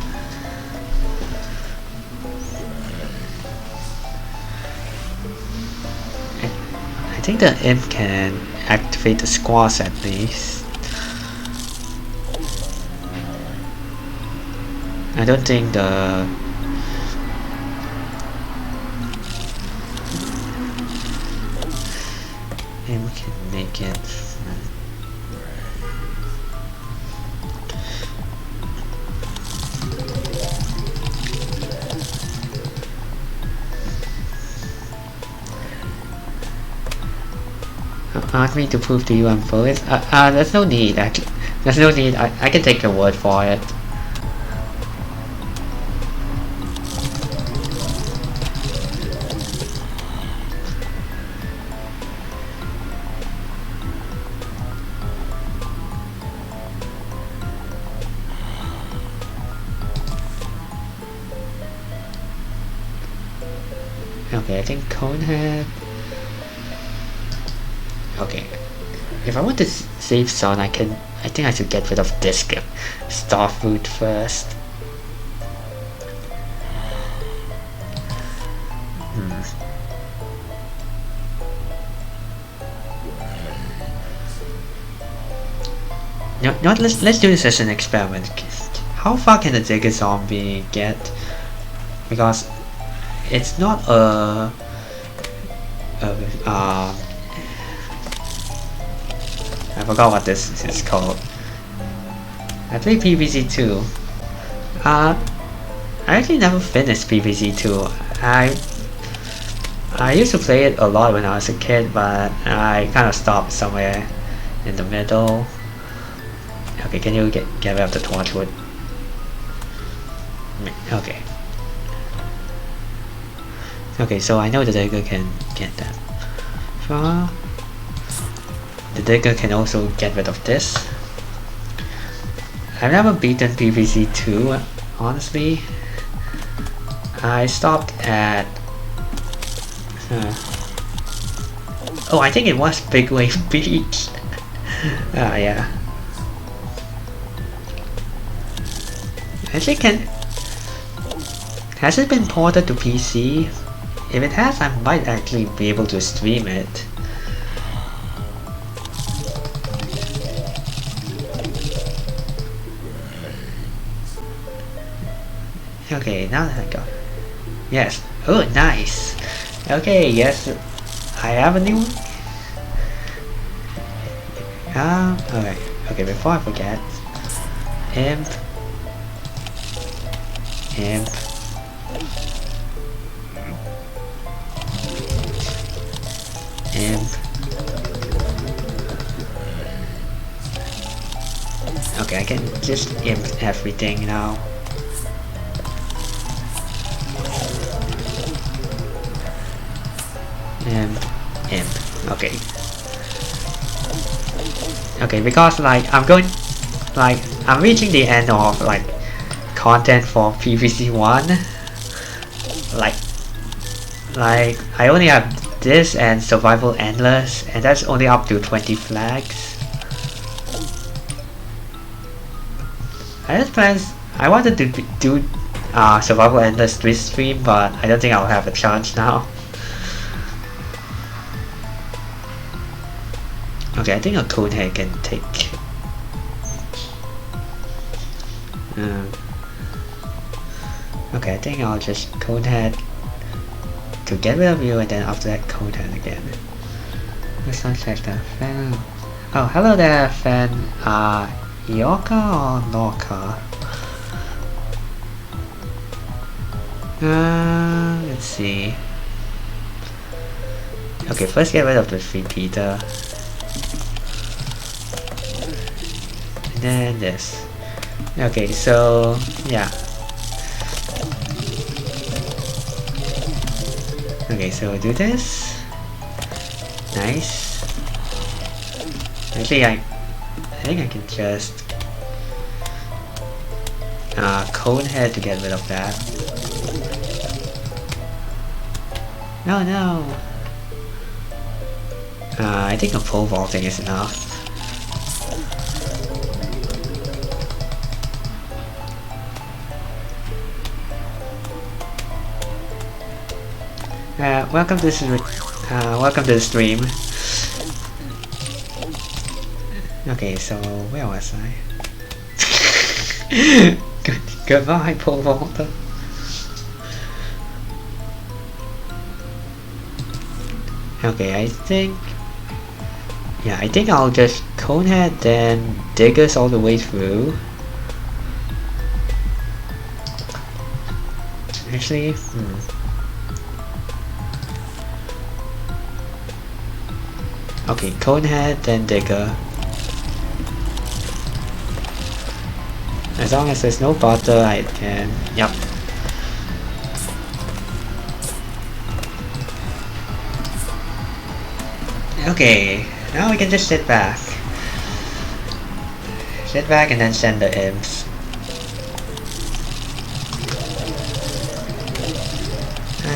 I think the imp can activate the squash at least. I don't think the imp can make it. Ask me to prove to you I'm foolish? There's no need actually. There's no need, I can take your word for it. Okay, I think Conehead. Okay, if I want to save Son, I think I should get rid of this star fruit first. No, let's do this as an experiment. How far can the Digger Zombie get? Because it's not I forgot what this is called. I played PvZ 2. I actually never finished PvZ 2. I used to play it a lot when I was a kid, but I kind of stopped somewhere in the middle. Okay, can you get rid of the torchwood? Okay. Okay, so I know the Digger can get that. The Digger can also get rid of this. I've never beaten PvZ 2, honestly. I stopped at... oh, I think it was Big Wave Beach. Yeah. Actually, has it been ported to PC? If it has, I might actually be able to stream it. Okay, now that I go. Yes. Oh, nice. Okay, yes. I have a new one. Alright. Okay, before I forget. Imp. Okay, I can just imp everything now. Imp. Okay. Okay, because like I'm reaching the end of like content for PVC1. Like I only have this and survival endless, and that's only up to 20 flags. I wanted to do survival endless this stream, but I don't think I'll have a chance now. Okay, I think a cone head can take. Okay, I think I'll just cone head to get rid of you, and then after that cone head again. Let's not check the fan. Oh, hello there, fan. Yorka or Norka? Let's see. Okay, first get rid of the repeater. And then this. Okay, so yeah. Okay, so do this. Nice. Actually, I think I can just cone head to get rid of that. No. I think a pole vaulting is enough. Welcome to the stream. Okay, so where was I? Goodbye, pole vaulter. Okay, I think I'll just cone head, then dig us all the way through. Actually, Okay, cone head, then digger. As long as there's no butter, I can. Yep. Okay, now we can just sit back. Sit back and then send the imps.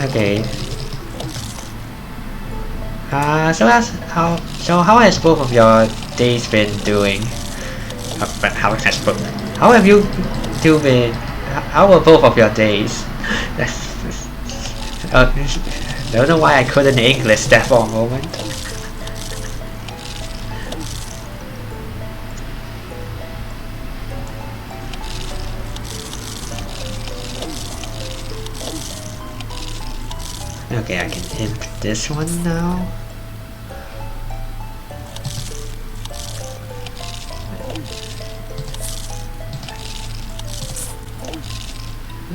Okay. So how has both of your days been doing? How have you two been? How were both of your days? Don't know why I couldn't English that for a moment. Okay, I can imp this one now.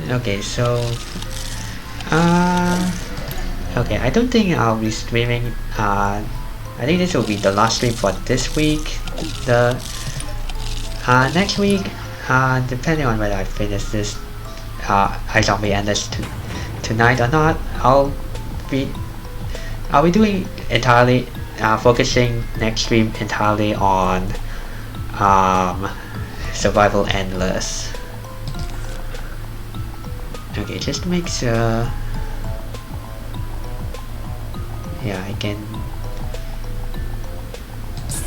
Okay, so okay, I don't think I'll be streaming. I think this will be the last stream for this week. The next week, depending on whether I finish this iZombie Endless tonight or not, I'll be doing entirely focusing next stream entirely on Survival Endless. Okay, just to make sure. Yeah, I can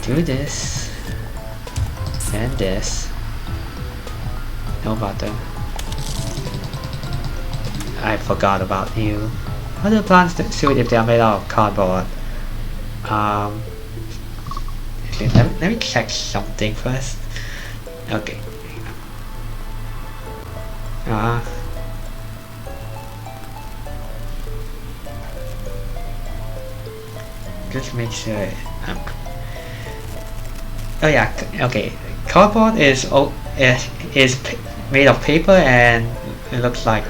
do this and this. No butter. I forgot about you. How do plants suit if they are made out of cardboard? Actually, let me check something first. Okay. Just make sure. Oh yeah. Okay. Cardboard is made of paper, and it looks like.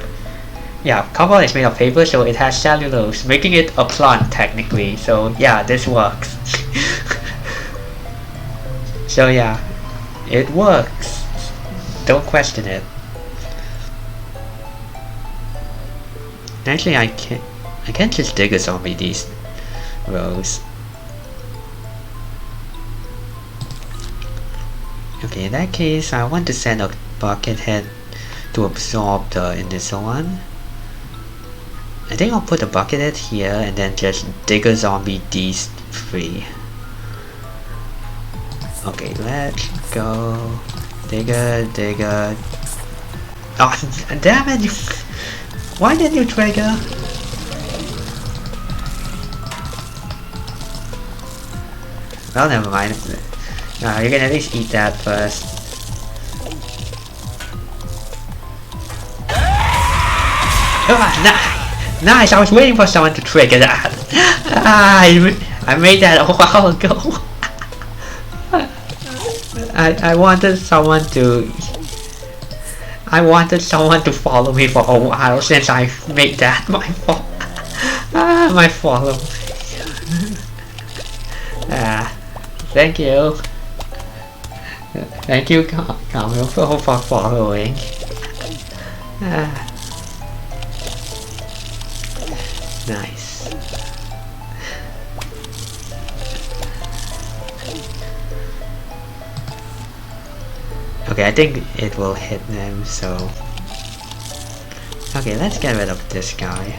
Yeah, cardboard is made of paper, so it has cellulose, making it a plant technically. So yeah, this works. So yeah, it works. Don't question it. Actually, I can't just dig a zombie these rows. Okay, in that case, I want to send a bucket head to absorb the initial one. I think I'll put a bucket head here and then just dig a zombie these three. Okay, let's go. Digger. Oh, damn it! Why didn't you trigger? Well, never mind. You can at least eat that first. Oh, nice! I was waiting for someone to trigger that. I made that a while ago. I wanted someone to follow me for a while since I made that my fault. My follow. Thank you. Thank you, Camille, for following. Nice. Okay, I think it will hit them, so... Okay, let's get rid of this guy.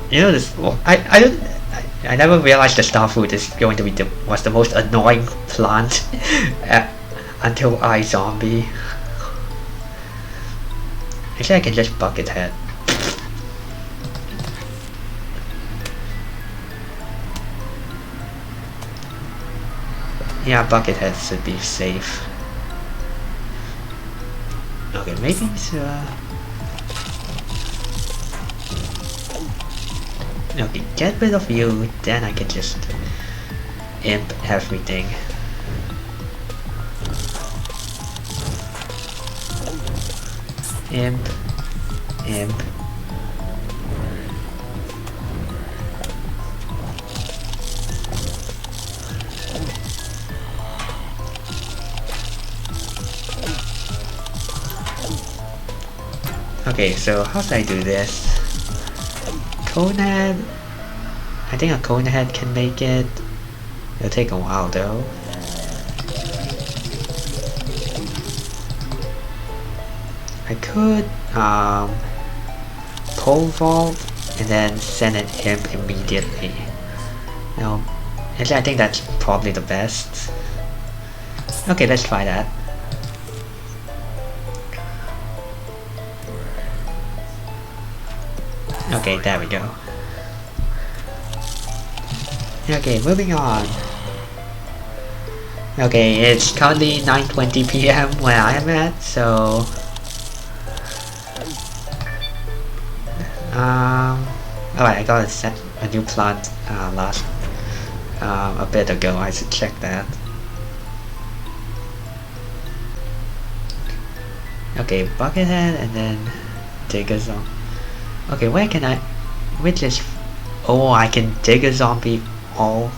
You know this... Well, I never realized the star fruit is going to be was the most annoying plant until zombie. Actually, I can just bucket head. Yeah, bucket head should be safe. Okay, making sure. Okay, get rid of you, then I can just imp everything. Imp. Okay, so how should I do this? Cone head. I think a cone head can make it. It'll take a while though. I could pole vault and then send an imp immediately. No, actually I think that's probably the best. Okay, let's try that. Okay, there we go. Okay, moving on. Okay, it's currently 9:20 PM where I am at, so... Alright, I got a new plant a bit ago, I should check that. Okay, buckethead and then dig a zombie. Okay, where can I... which is... Oh, I can dig a zombie all...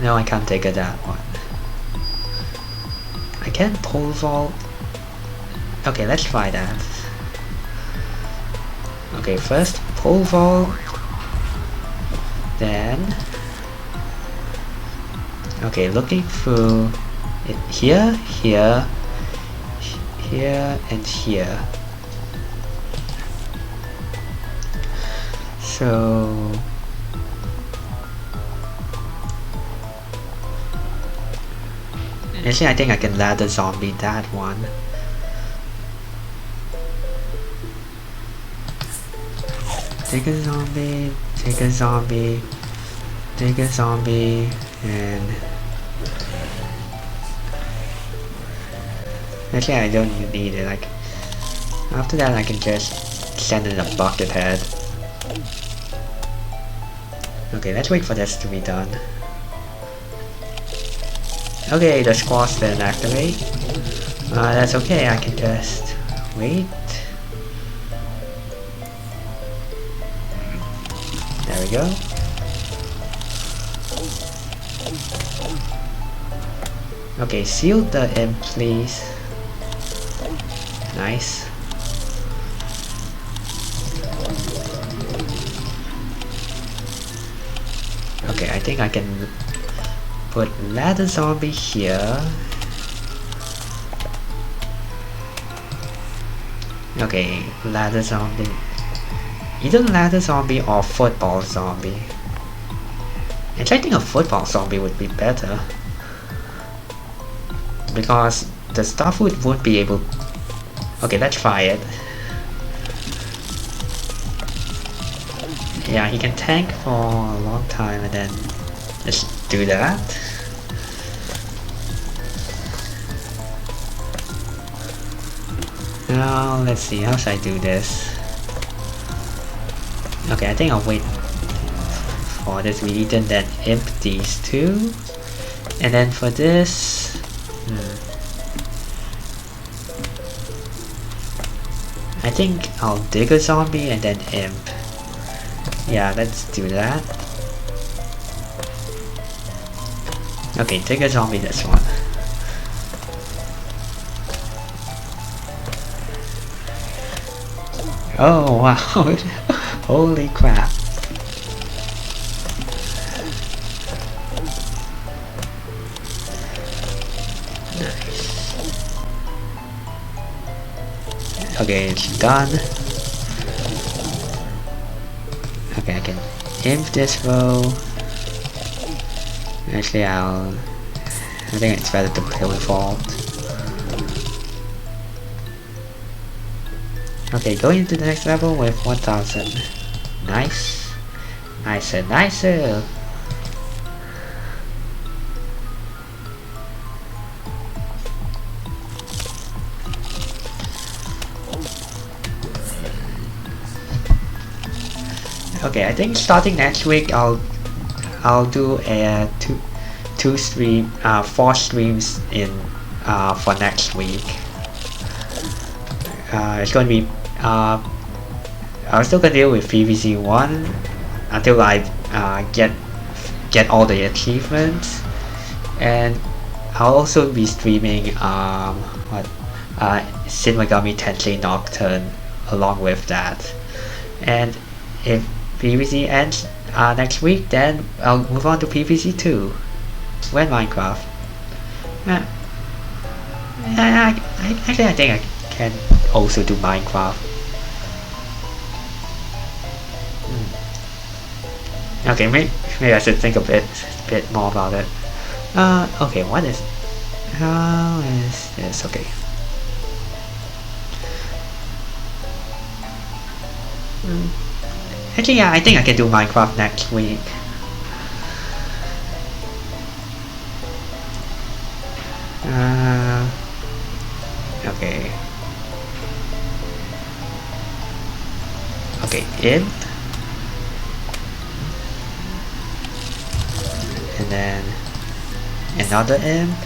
No, I can't dig a that one. I can pole vault. Okay, let's try that. Okay, first pole vault. Then... Okay, looking through... it here, here, and here. So... Actually, I think I can ladder zombie that one. Take a zombie, take a zombie, take a zombie, and... Actually, I don't need it. Like, after that, I can just send in a bucket head. Okay, let's wait for this to be done. Okay, the squash didn't activate. That's okay, I can just wait. There we go. Okay, seal the imp, please. Nice. Okay, I think I can put ladder zombie here. Okay, ladder zombie. Either ladder zombie or football zombie. Actually, I think a football zombie would be better. Because the starfood won't be able... Okay, let's try it. Yeah, he can tank for a long time and then let's do that. Now, let's see, how should I do this? Okay, I think I'll wait for this read and then imp these two. And then for this... I think I'll dig a zombie and then imp. Yeah, let's do that. Okay, dig a zombie this one. Oh wow, holy crap. Nice. Okay, it's done. Okay, I can imp this row. Actually, I think it's better to play with vault. Okay, going into the next level with 1000. Nice. Nicer, nicer. Okay, I think starting next week I'll do a 4 streams in for next week. It's going to be I'm still gonna deal with PVZ 1 until I get all the achievements, and I'll also be streaming Shin Megami Tensei Nocturne along with that. And if PVZ ends next week, then I'll move on to PVZ 2 when Minecraft. Actually, I think I can also do Minecraft. Okay, maybe I should think a bit more about it. Okay, how is this? Okay. Actually, yeah, I think I can do Minecraft next week. Okay. Okay, imp. And then another imp.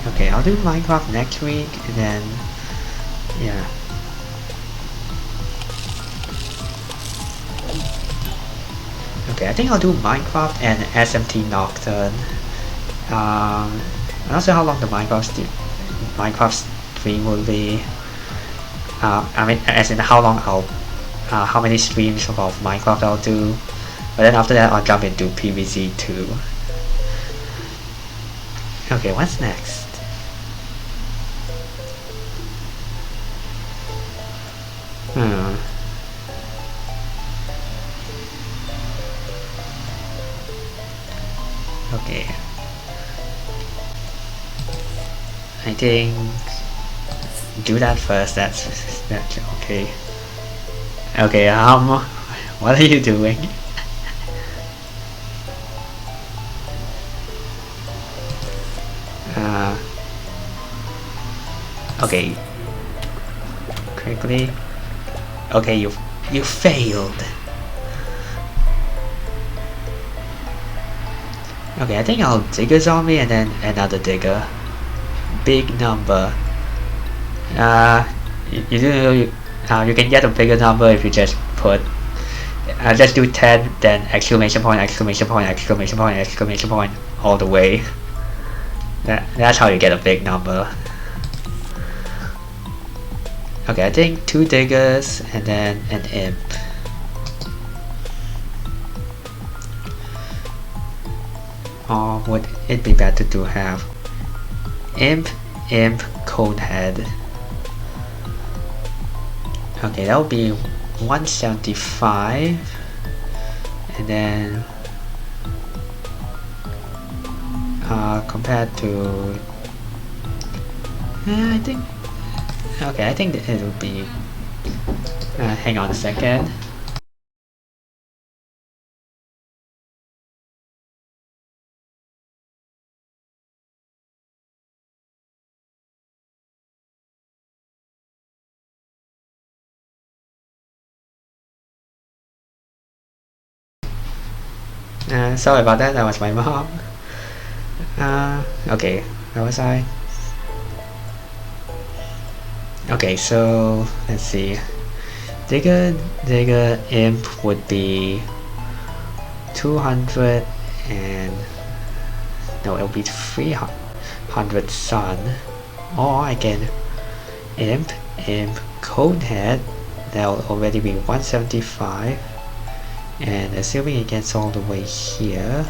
Okay, I'll do Minecraft next week, and then yeah. Okay, I think I'll do Minecraft and SMT Nocturne. I'm not sure how long the Minecraft stream will be. I mean, as in how long how many streams of Minecraft I'll do. But then after that, I'll jump into PVZ 2. Okay, what's next? Okay. I think do that first. That's okay. Okay. What are you doing? Okay. Quickly. Okay, you failed. Okay, I think I'll dig a zombie and then another digger. Big number. You can get a bigger number if you just put just do 10 then exclamation point exclamation point exclamation point exclamation point all the way. That's how you get a big number. Okay, I think 2 diggers and then an imp. Or would it be better to have imp, conehead? Okay, that would be 175 and then compared to I think it would be hang on a second. Sorry about that, that was my mom. Okay, where was I? Okay, so let's see. Digger imp would be 200 and no, it'll be 300 sun. Or I can imp conehead, that'll already be 175. And assuming it gets all the way here,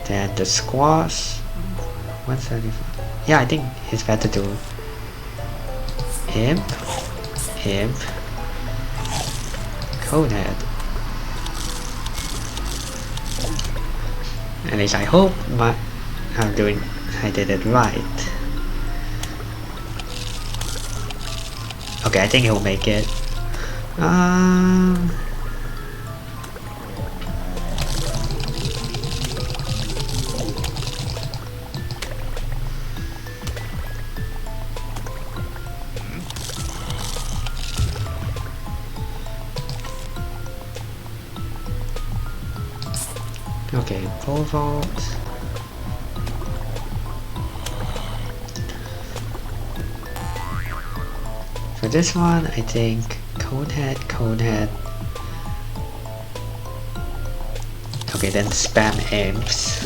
then the squash 175. Yeah, I think it's better to imp conehead. At least I hope I did it right. Okay, I think he'll make it. Okay, pole vault. For this one, I think conehead. Okay, then spam imps.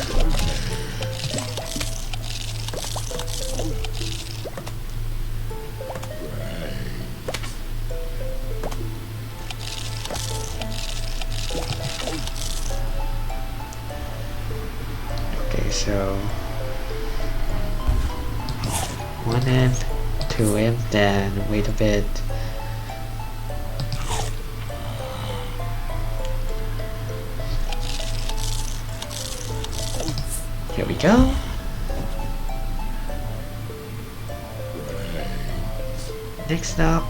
Okay, so 1 imp, 2 imp, then wait a bit. Here we go. Next up,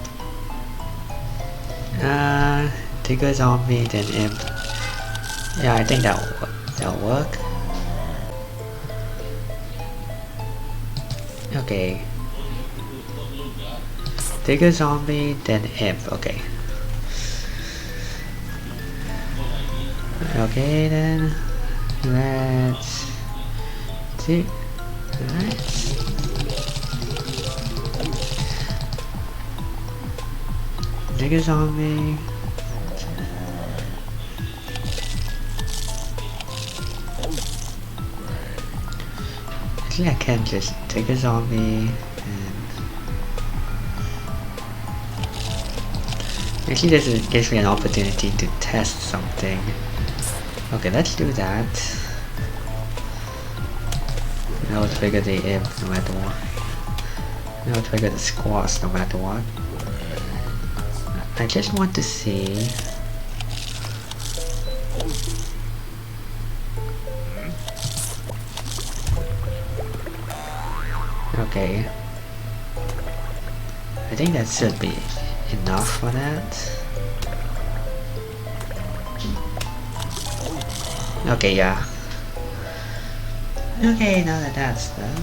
Digger zombie, then imp. Yeah, I think that'll work. Okay. Digger zombie, then imp. Okay. Okay then. Let's see. Digger zombie. Actually, I can just take a zombie and actually this gives me an opportunity to test something. Okay, let's do that. Now let's trigger the imp no matter what. Now trigger the squash no matter what. I just want to see. Okay. I think that should be enough for that. Okay, yeah. Okay, now that that's done.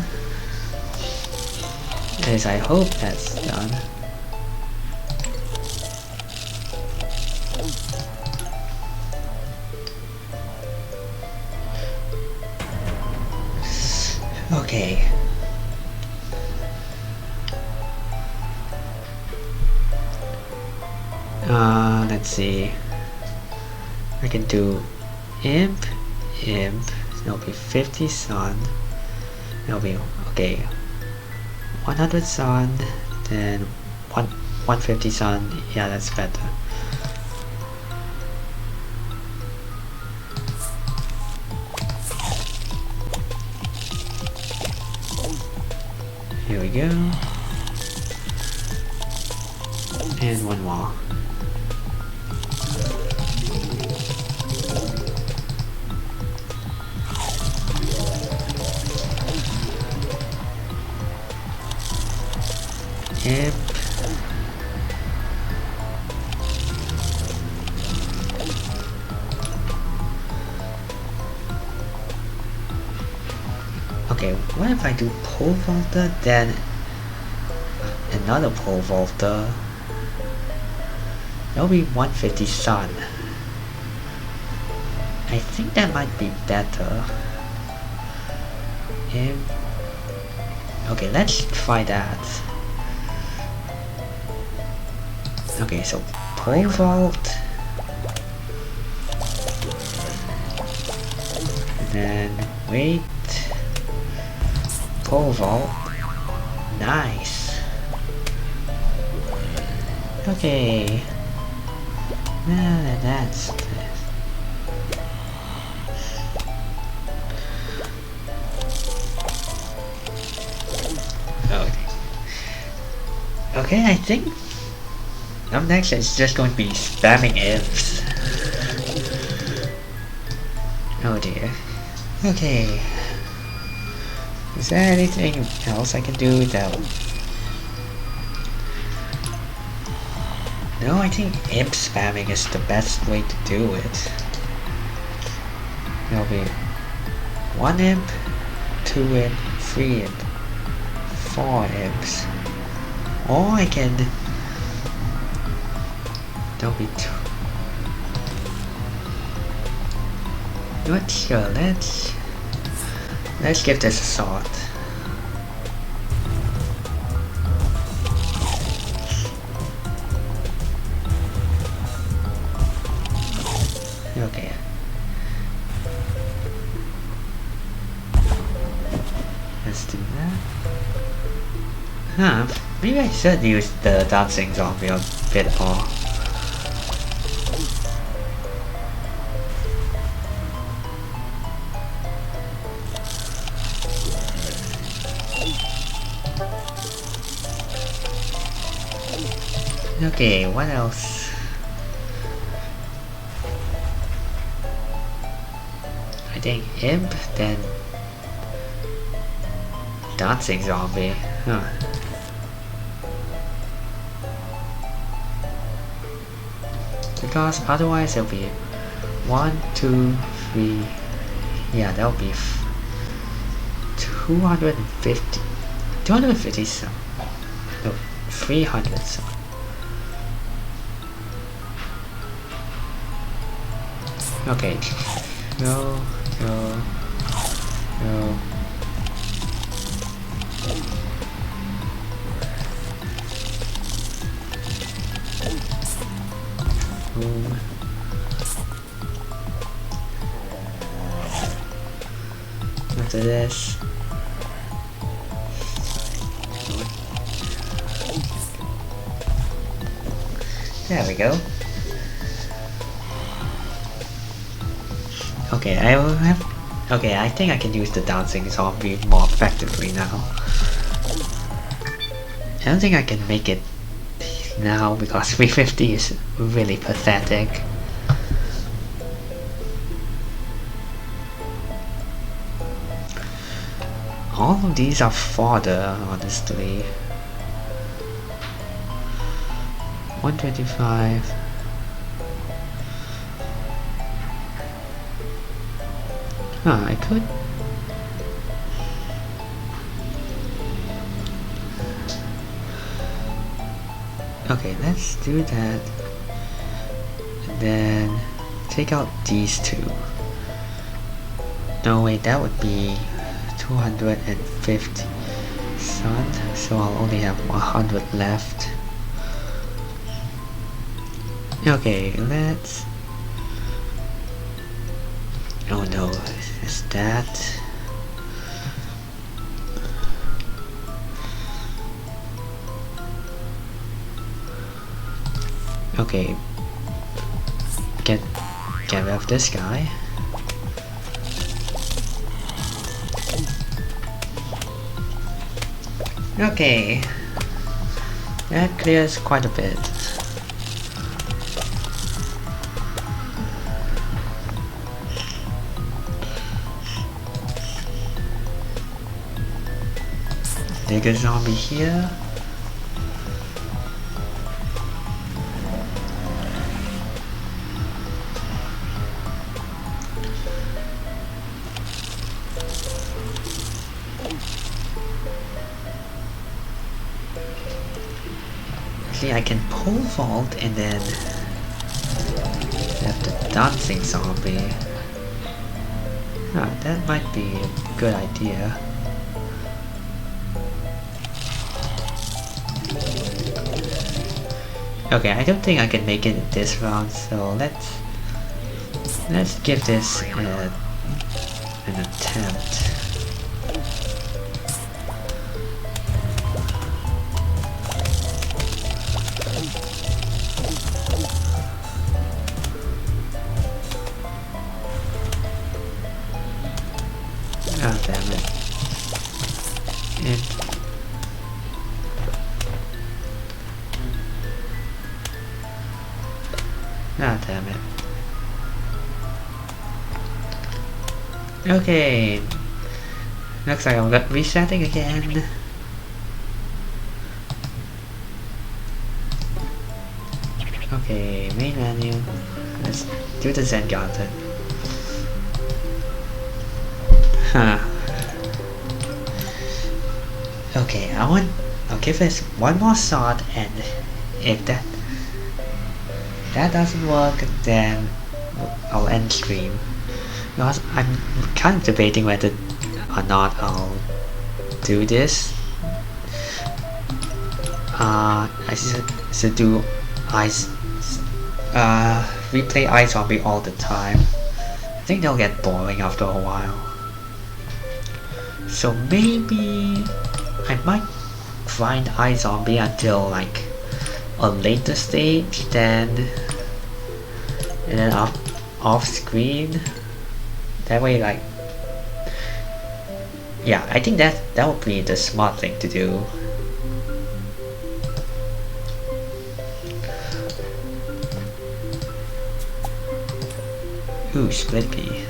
At least I hope that's done. Okay. Let's see. I can do imp. It'll be 50 sun. It'll be okay. 100 sun, then 150 sun. Yeah, that's better. Here we go. And one more. Imp. Okay, what if I do pole vaulter, then another pole vaulter? That'll be 150 sun. I think that might be better. Okay, let's try that. Okay, so pole vault, and then wait, pole vault, nice. Okay, now that's okay. I think up next it's just going to be spamming ifs. Oh dear. Okay. Is there anything else I can do with that? No, I think imp spamming is the best way to do it. There'll be 1 imp, 2 imp, 3 imp, 4 imps. Or I can... There'll be 2. Not sure, let's give this a shot. Okay. Let's do that. Huh, maybe I should use the dancing zombie a bit more. Okay, what else? I think imp, then dancing zombie. Huh. Because otherwise it'll be 1, 2, 3. Yeah, that'll be 250. 250 some. No, 300 some. Okay. Go. Boom. After this. There we go. Okay, I will have. Okay, I think I can use the dancing zombie more effectively now. I don't think I can make it now because 350 is really pathetic. All of these are fodder, honestly. 125. Huh, I could. Okay, let's do that. And then take out these two. No, wait, that would be 250 sun, so I'll only have 100 left. Okay, let's... Oh no, is that... Okay, get rid of this guy. Okay, that clears quite a bit. Dig a zombie here. See, I can pole vault and then have the dancing zombie. Ah, that might be a good idea. Okay, I don't think I can make it this round, so let's give this an attempt. Oh damn it. Ah damn it. Okay. Looks like I'm resetting again. Okay, main menu. Let's do the Zen Garden. Huh. Okay, I'll give this one more shot, and if that doesn't work, then I'll end stream. Because I'm kind of debating whether or not I'll do this. I should do replay iZombie all the time. I think they'll get boring after a while. So maybe I might grind iZombie until like a later stage, and then off screen. That way, like, yeah, I think that would be the smart thing to do. Ooh, split pea.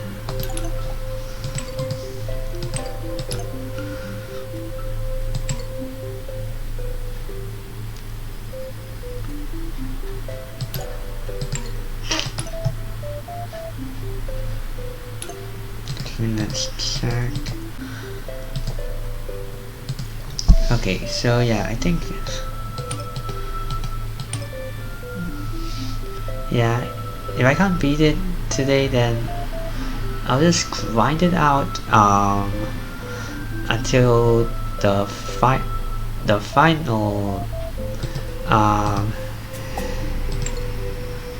Let's check. Okay, so yeah, I think, yeah, if I can't beat it today, then I'll just grind it out until the final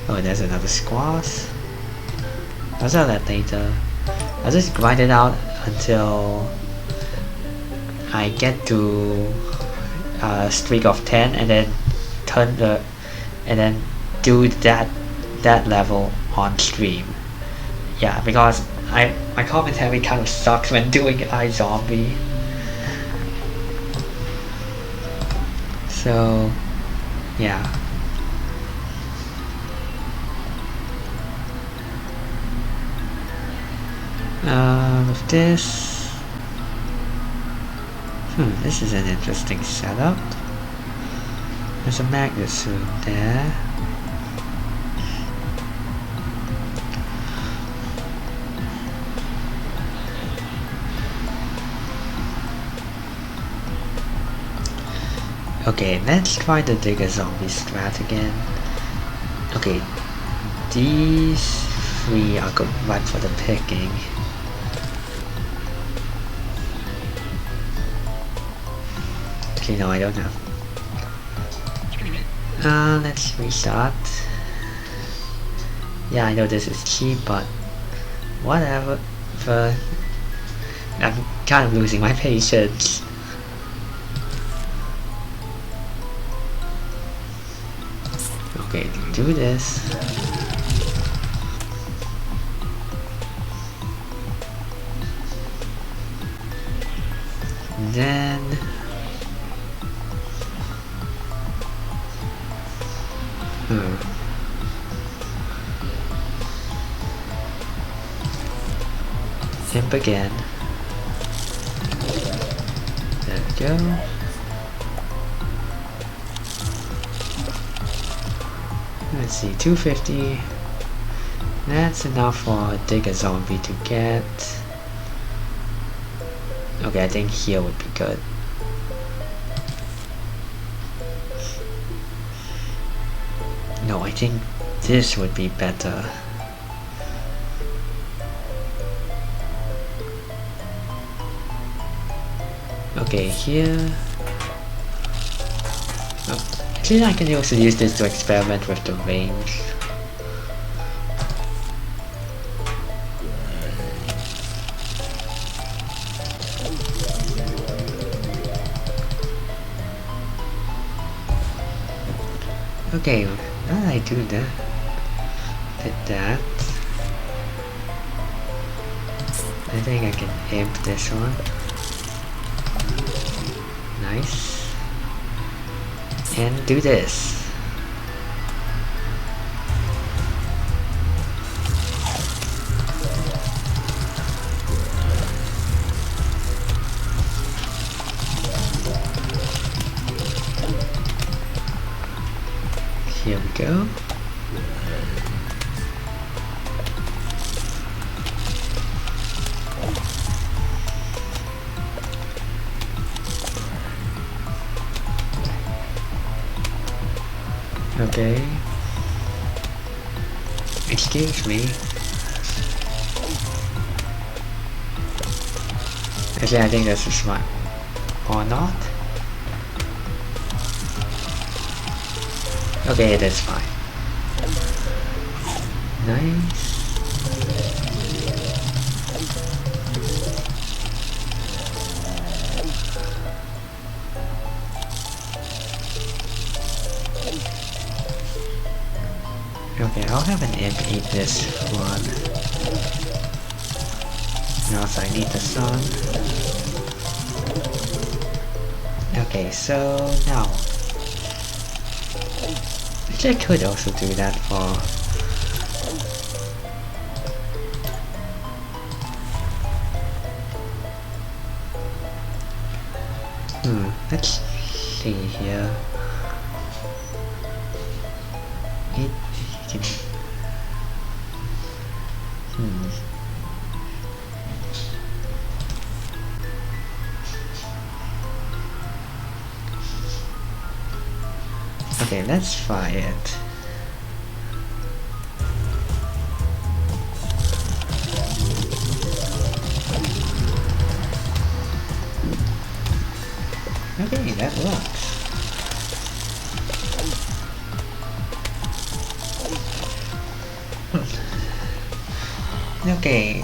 oh, there's another squash. I'll do that later. I'll just grind it out until I get to a streak of 10, and then do that level on stream. Yeah, because my commentary kind of sucks when doing iZombie. So yeah. With this, this is an interesting setup. There's a magnet suit there. Okay, let's try the digger zombie strat again. Okay, these three are good right for the picking. Actually, no, I don't have. Let's restart. Yeah, I know this is cheap, but whatever. I'm kind of losing my patience. Okay, do this. And then imp again. There we go. Let's see, 250. That's enough for a digger zombie to get. Okay, I think here would be good. No, I think this would be better. Okay, here. Oh, actually, I can also use this to experiment with the range. Okay, now I do that. Did that. I think I can imp this one. Nice. And do this. Here we go. Okay. Excuse me. Actually, I think this is smart. Or not? Okay, it is fine. Nice. Okay, I'll have an imp eat this one. And also I need the sun. Okay, so now actually I could also do that for let's see here. Okay, let's try it. Okay, that works. Okay.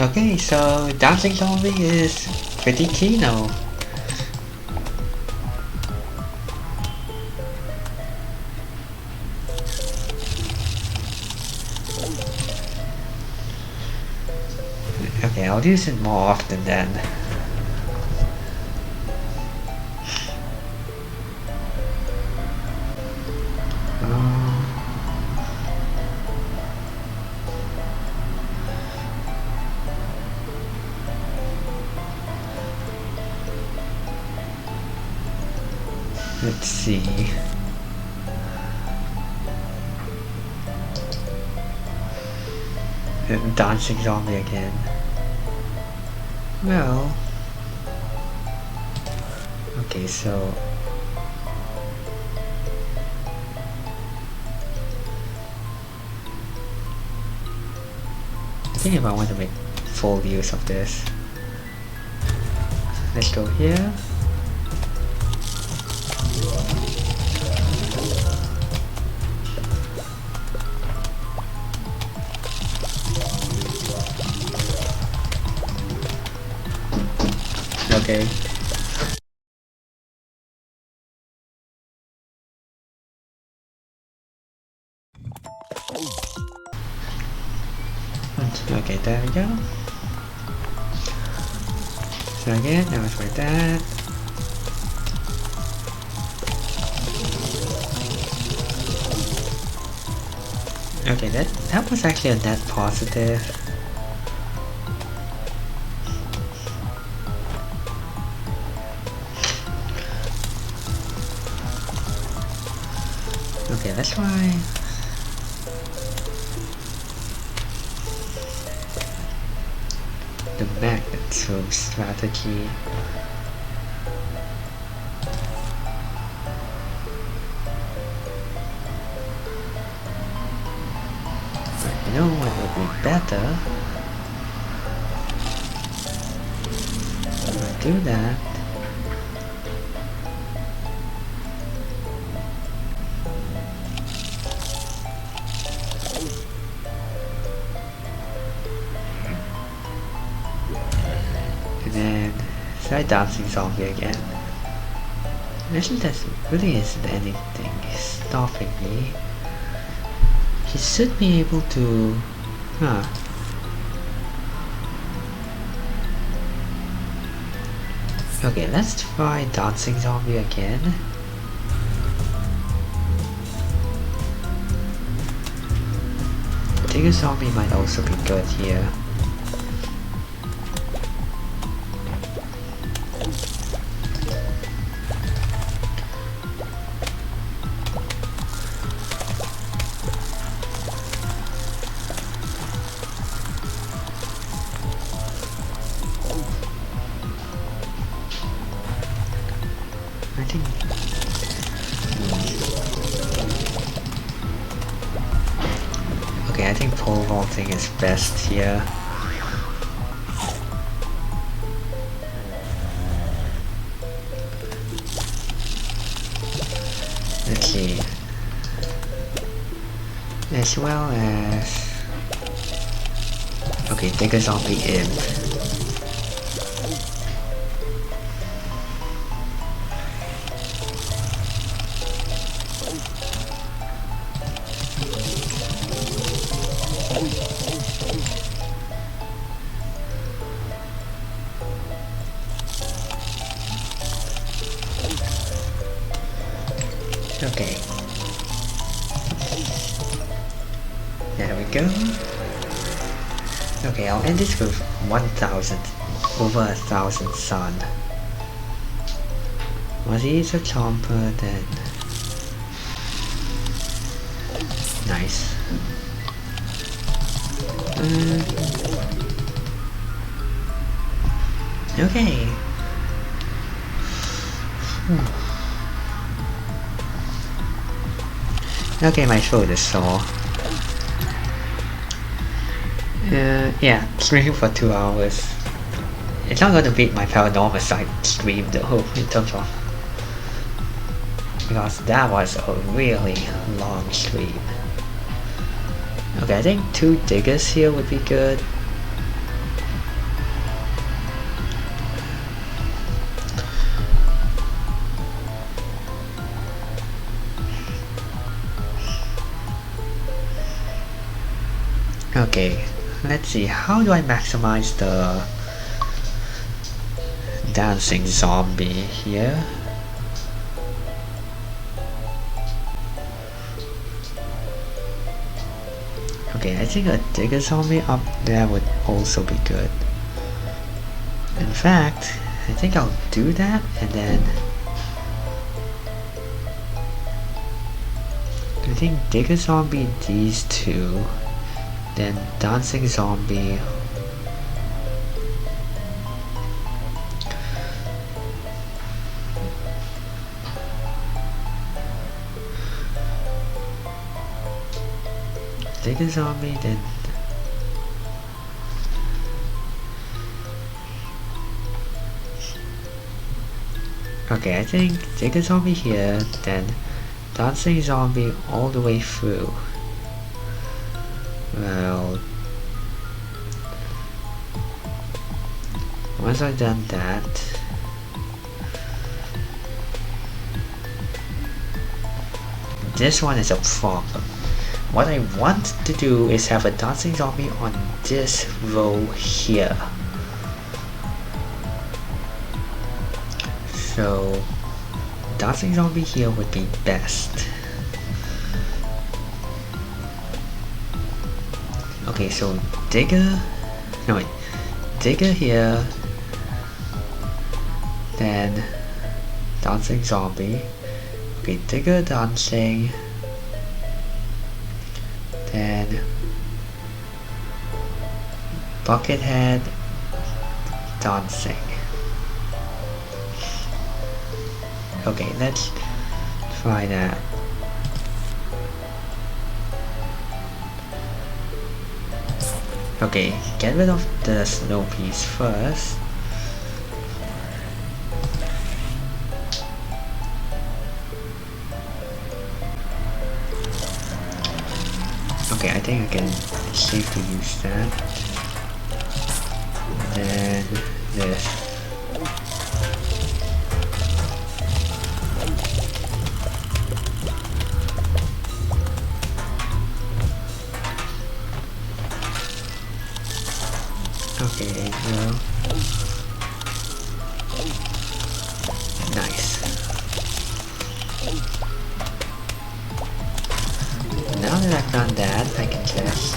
Okay, so dancing zombie is pretty key now. Okay, I'll use it more often then. Let's see. Dancing zombie again. Well, okay, so think if I want to make full use of this, let's go here. Okay. Okay, there we go. So again, that was like that. Okay, that was actually a net positive. Okay, let's try. The magnet throw strategy. You know what would be better? If I do that, and then try dancing zombie again. Actually, there really isn't anything stopping me. He should be able to... Huh. Okay, let's try dancing zombie again. Digger zombie might also be good here. I think... Okay, I think pole vaulting is best here. Let's see. As well as... Okay, Digger zombie imp. Okay. There we go. Okay, I'll end this with 1,000. Over 1,000 sun. Was he a chomper then? Nice. Okay. Okay, my throat is sore. Yeah, streaming for 2 hours. It's not gonna beat my paranormal side stream though, in terms of... Because that was a really long stream. Okay, I think 2 diggers here would be good. Okay, let's see, how do I maximize the dancing zombie here? Okay, I think a digger zombie up there would also be good. In fact, I think I'll do that and then... I think digger zombie these 2. Then dancing zombie. Digger zombie, then Okay, I think take a zombie here, then dancing zombie all the way through. Well, once I've done that, this one is a problem. What I want to do is have a dancing zombie on this row here. So dancing zombie here would be best. Okay, so digger here, then dancing zombie. Okay, digger dancing, then buckethead dancing. Okay, let's try that. Okay, get rid of the snow piece first. Okay, I think I can safely use that. And then this. Okay, well, nice. Now that I've done that, I can just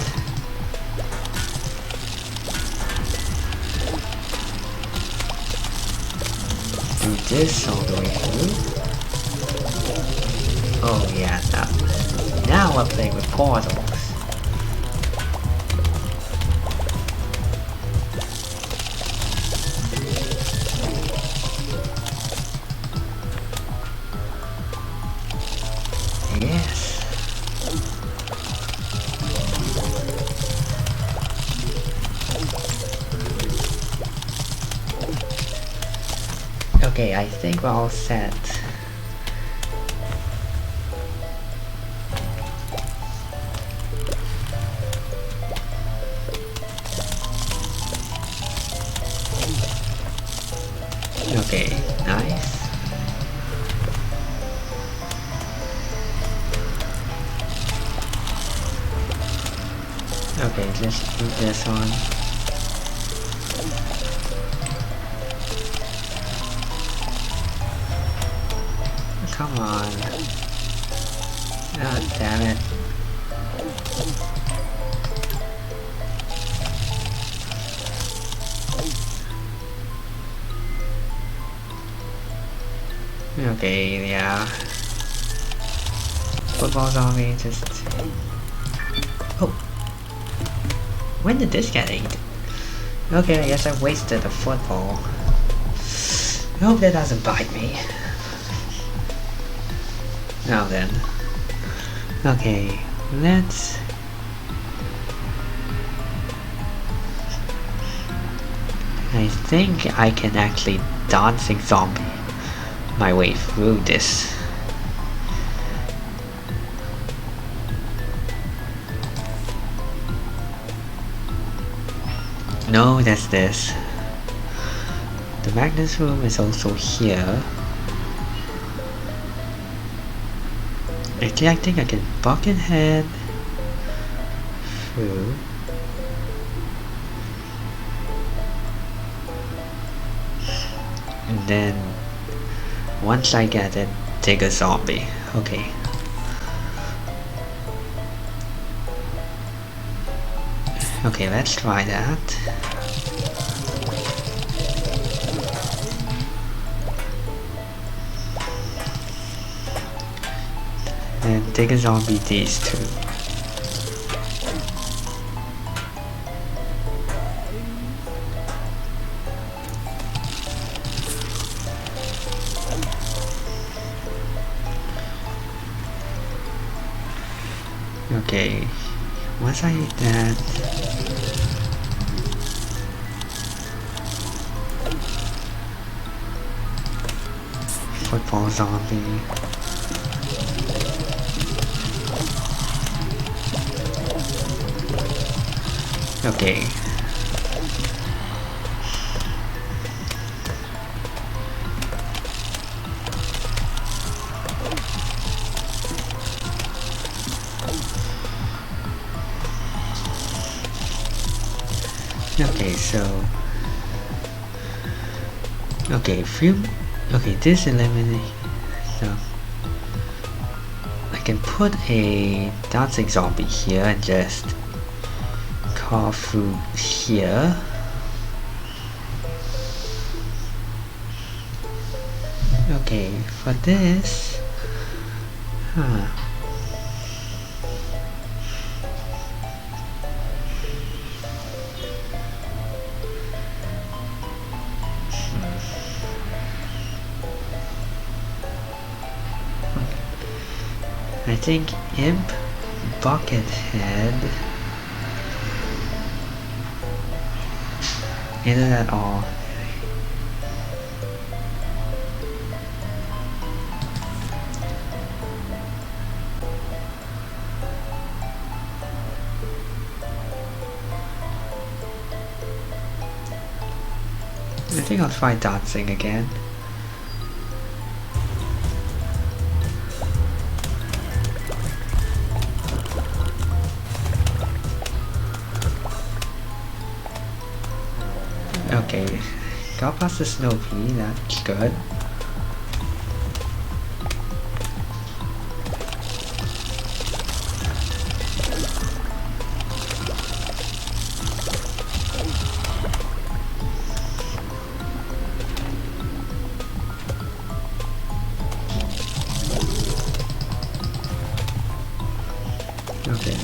do this all the way through. Oh yeah, now we're playing with portals. Yes. Okay, I think we're all set. Okay, nice. Okay, let's put this on. Come on. Ah, damn it. Okay, yeah. Football zombie, just... Oh! When did this get eaten? Okay, I guess I wasted a football. I hope that doesn't bite me. Now then. Okay, let's... I think I can actually dancing zombie my way through this. No, that's this. The Magnus room is also here. Actually, I think I can buckethead through. And then once I get it, take a zombie. Okay. Okay, let's try that. And take a zombie these two. Okay, once I hit that, football zombie. Okay. Okay, so okay, this eliminate. So I can put a dancing zombie here and just carve through here. Okay, for this, I think Imp, Buckethead, either that or I think I'll try dancing again. Okay, got past the snow pea, that's good. Okay.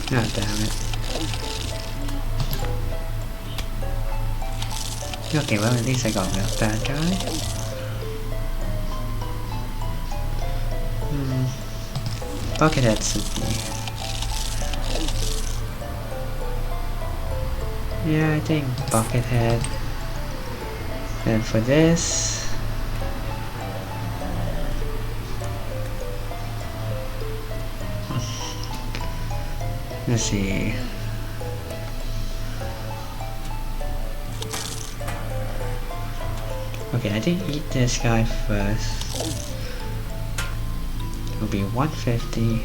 God damn it. Okay, well at least I got rid of that guy. Buckethead should be. Yeah, I think Buckethead. And for this, let's see. Okay, I think eat this guy first. It'll be 150.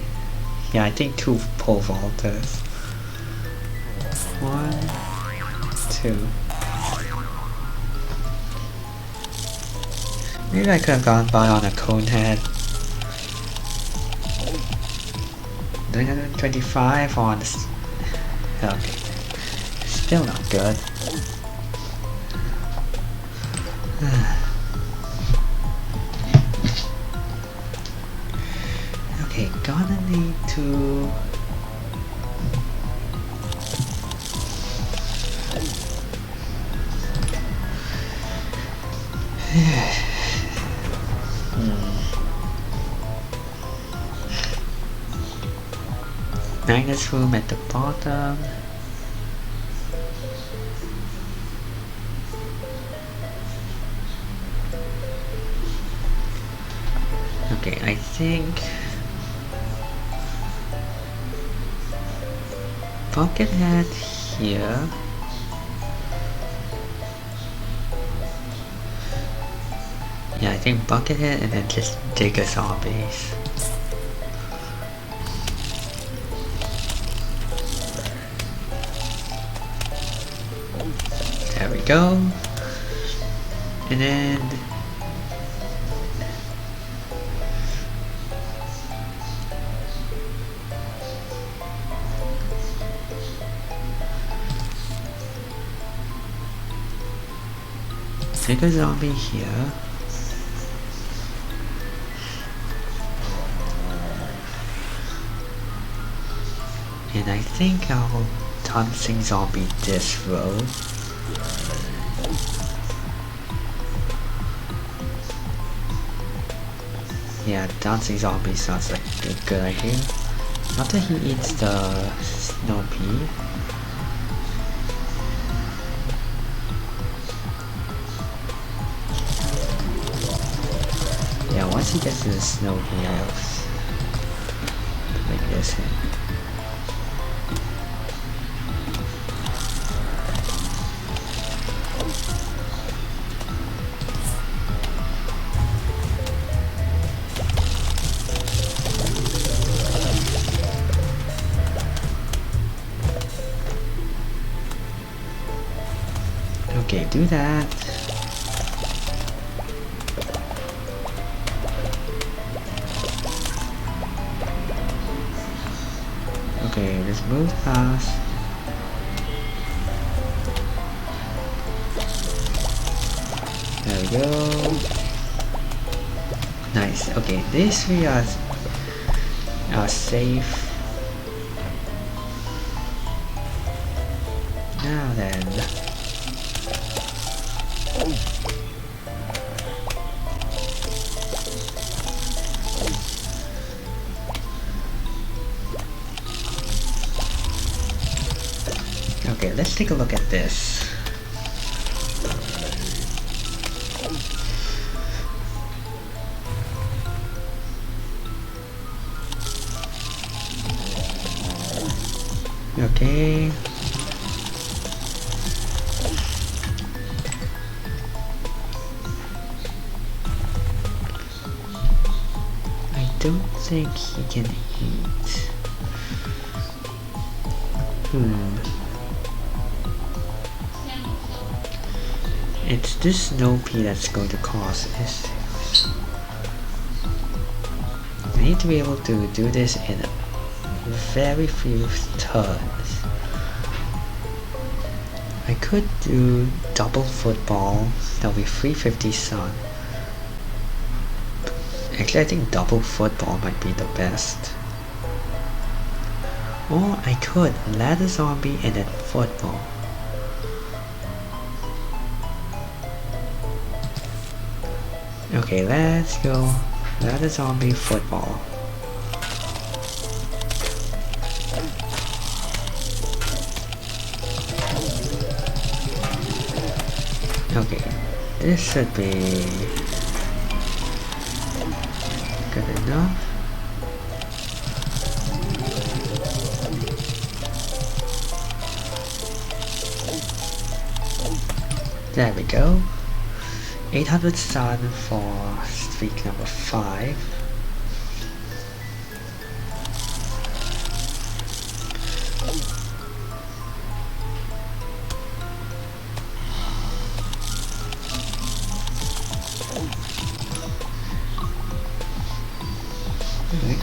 Yeah, I think 2 pole vaulters. 1, 2. Maybe I could have gone by on a cone head. 925 on this. Okay. Still not good. Okay, gonna need to Magnus room at the bottom. Okay, I think Buckethead here. Yeah, I think Buckethead and then just Digger zombies. There we go. And then take a zombie here. And I think I'll dancing zombie this row. Yeah, dancing zombie sounds like a good idea. After he eats the snow pea. Yeah, once he gets to the snow pea, I'll make this hit. Okay, do that. Okay, let's move fast. There we go. Nice. Okay, these three are safe. Now then. Okay, let's take a look at this. Okay. I don't think he can eat. It's this snow pea that's going to cause issues. I need to be able to do this in a very few turns. I could do double football. That'll be 350 sun. Actually, I think double football might be the best. Or I could ladder zombie and then football. Okay, let's go ladder zombie football. Okay, this should be good enough. There we go. 800 sun for streak number 5.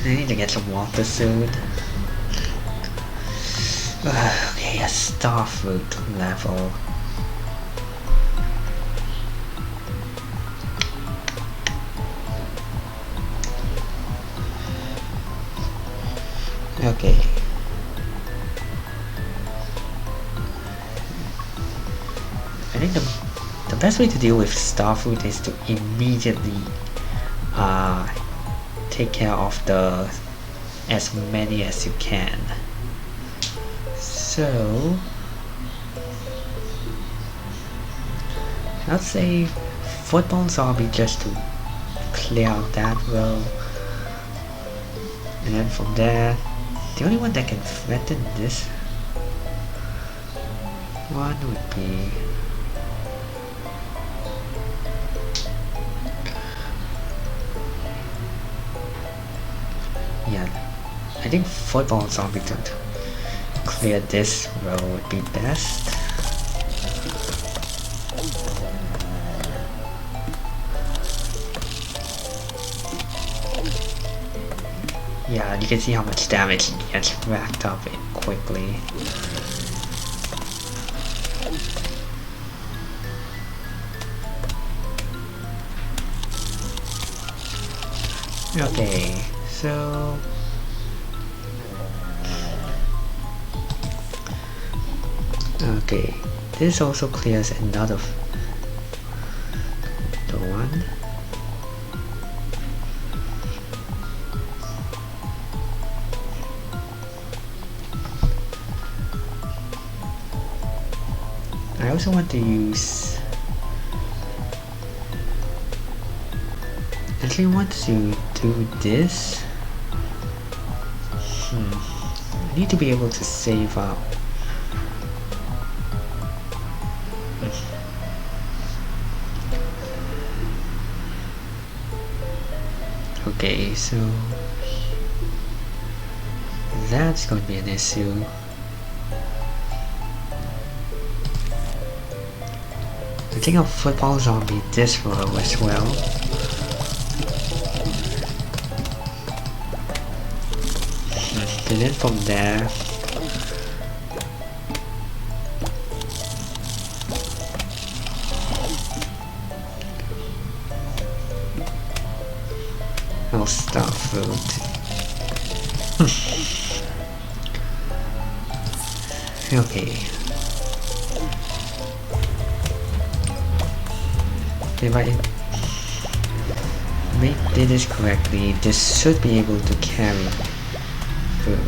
I need to get some water soon. Okay, a star fruit level. Okay. I think the best way to deal with star fruit is to immediately take care of as many as you can. So I'd say football zombie just to clear out that row, and then from there the only one that can threaten this one would be I think football zombie to clear this row would be best. Yeah, you can see how much damage gets racked up quickly. Okay, so okay, this also clears another the one. also want to use... Actually, I want to do this. I need to be able to save up. Okay, so that's going to be an issue. I think a football zombie this row as well. And then from there, I'll start food. Okay. If I did this correctly, this should be able to carry food.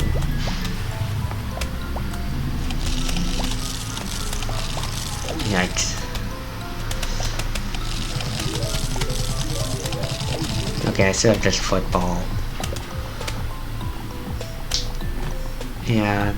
Yikes. Okay, I still have just football. Yeah.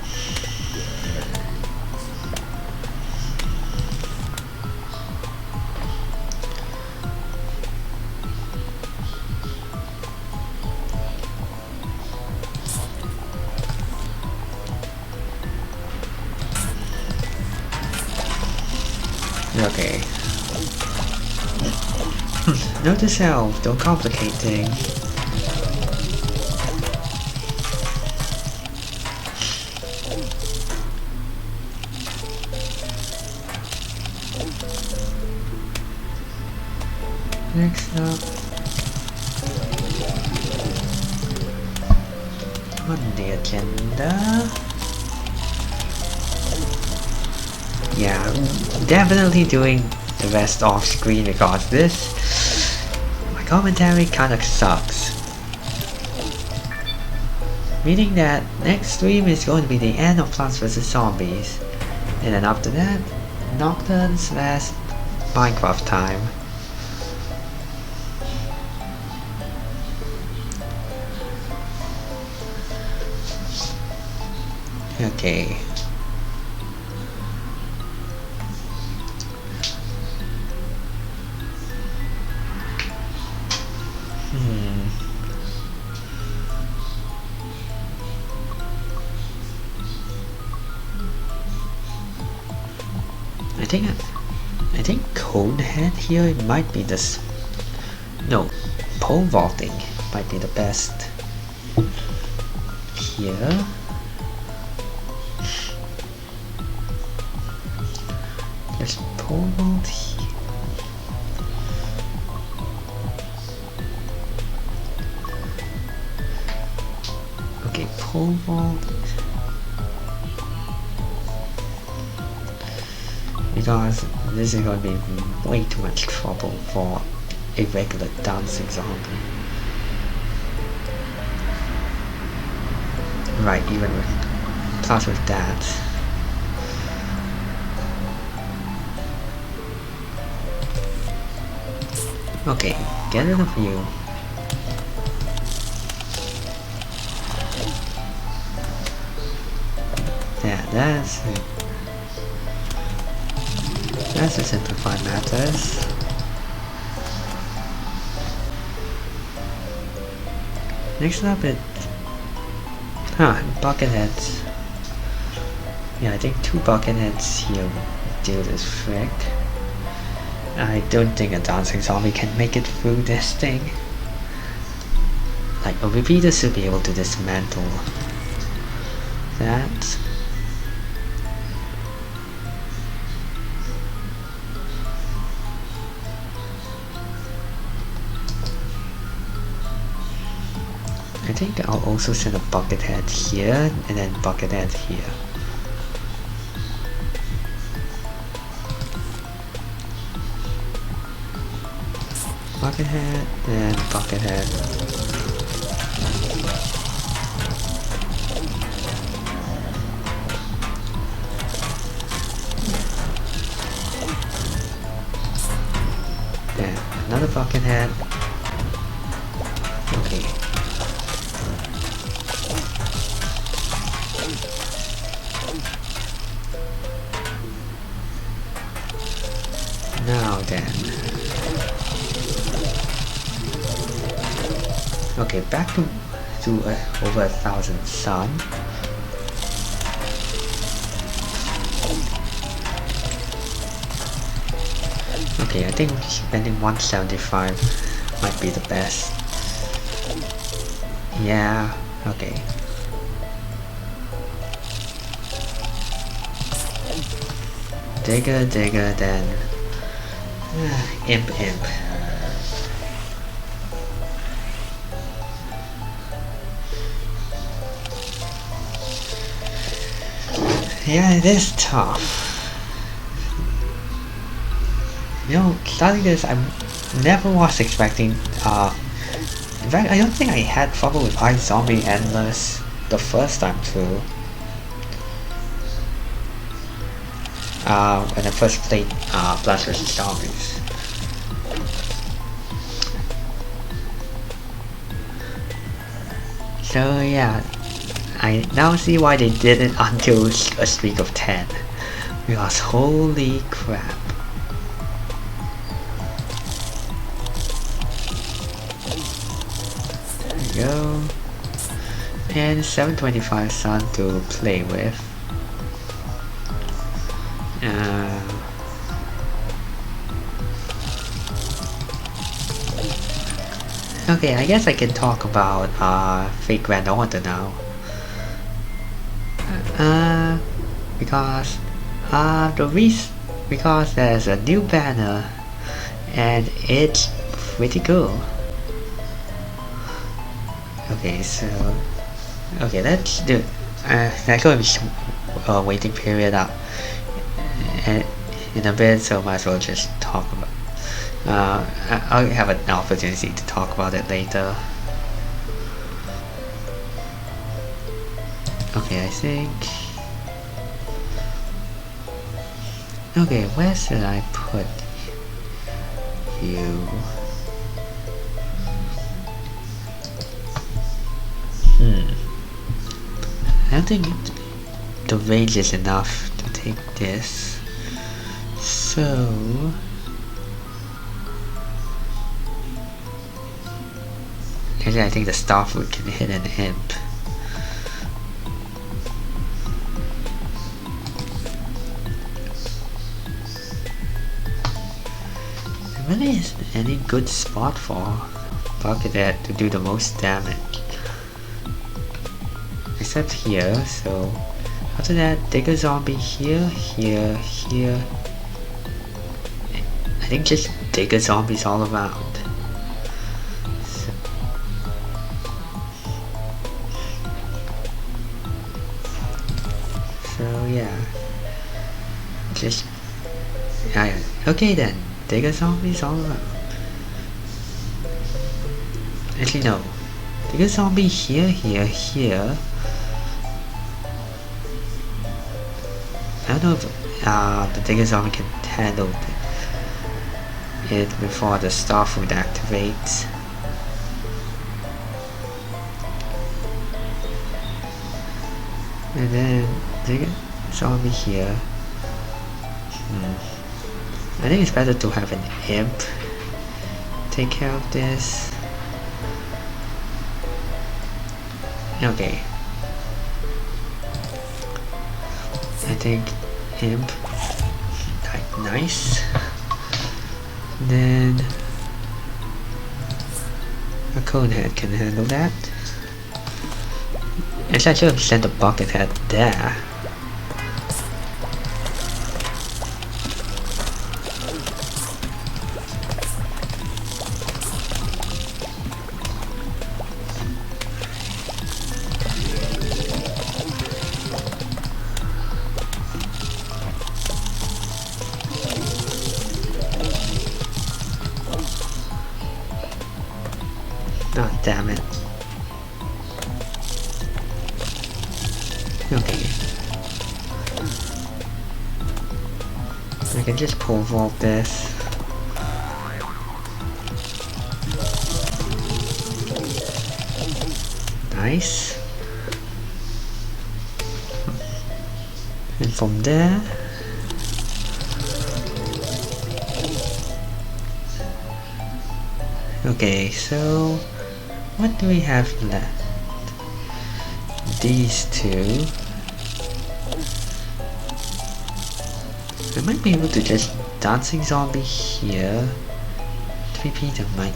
Okay. Note to self, don't complicate things. Next up, on the agenda. Yeah, definitely doing the rest off screen because my commentary kinda sucks. Meaning that next stream is going to be the end of Plants vs Zombies, and then after that, Nocturne / Minecraft time. Okay. I think Conehead here might be this. No, pole vaulting might be the best. Here. There's pole vault here. Okay, pole vault. Because this is going to be way too much trouble for a regular dancing zombie. Right, even plus with that. Okay, get rid of you. Yeah, that's it. That's to simplify matters. Next up it... bucket heads. Yeah, I think 2 bucket heads here will do this trick. I don't think a dancing zombie can make it through this thing. Like, a repeater should be able to dismantle that. I think I'll also send a bucket head here and then bucket head here. Bucket head and bucket head. Buckethead. Okay. Now then. Okay, back to over 1,000 sun. Okay, I think spending 175 might be the best. Yeah, okay. Digger, then imp. Yeah, it is tough. You know, starting this, I never was expecting, in fact, I don't think I had trouble with iZombie Endless the first time through. When I first played, Plants vs. Zombies. So yeah, I now see why they did it until a streak of 10. Because holy crap. Go, and 725 sun to play with. Okay, I guess I can talk about Fake Grand Order now. Because because there's a new banner and it's pretty cool. Okay, so let's do. Let's go with waiting period up in a bit, so might as well just talk about. I'll have an opportunity to talk about it later. Okay, I think. Okay, where should I put you? I don't think the range is enough to take this. So actually I think the Starfruit can hit an imp. There really isn't any good spot for Buckethead to do the most damage. Except here, so after that, Digger Zombie here. I think just Digger Zombies all around. So yeah, just okay then, Digger Zombies all around. Actually no, Digger Zombie here. I don't know if the Digger Zombie can handle it before the Starfruit activates. And then Digger Zombie here. I think it's better to have an imp take care of this. Okay. I think imp, nice. Then a Conehead can handle that. Actually, I should have sent a Buckethead there. Oh, damn it. Okay. I can just pole vault this. Nice. And from there, okay, so what do we have left? These two. I might be able to just dancing zombie here. 3P that might,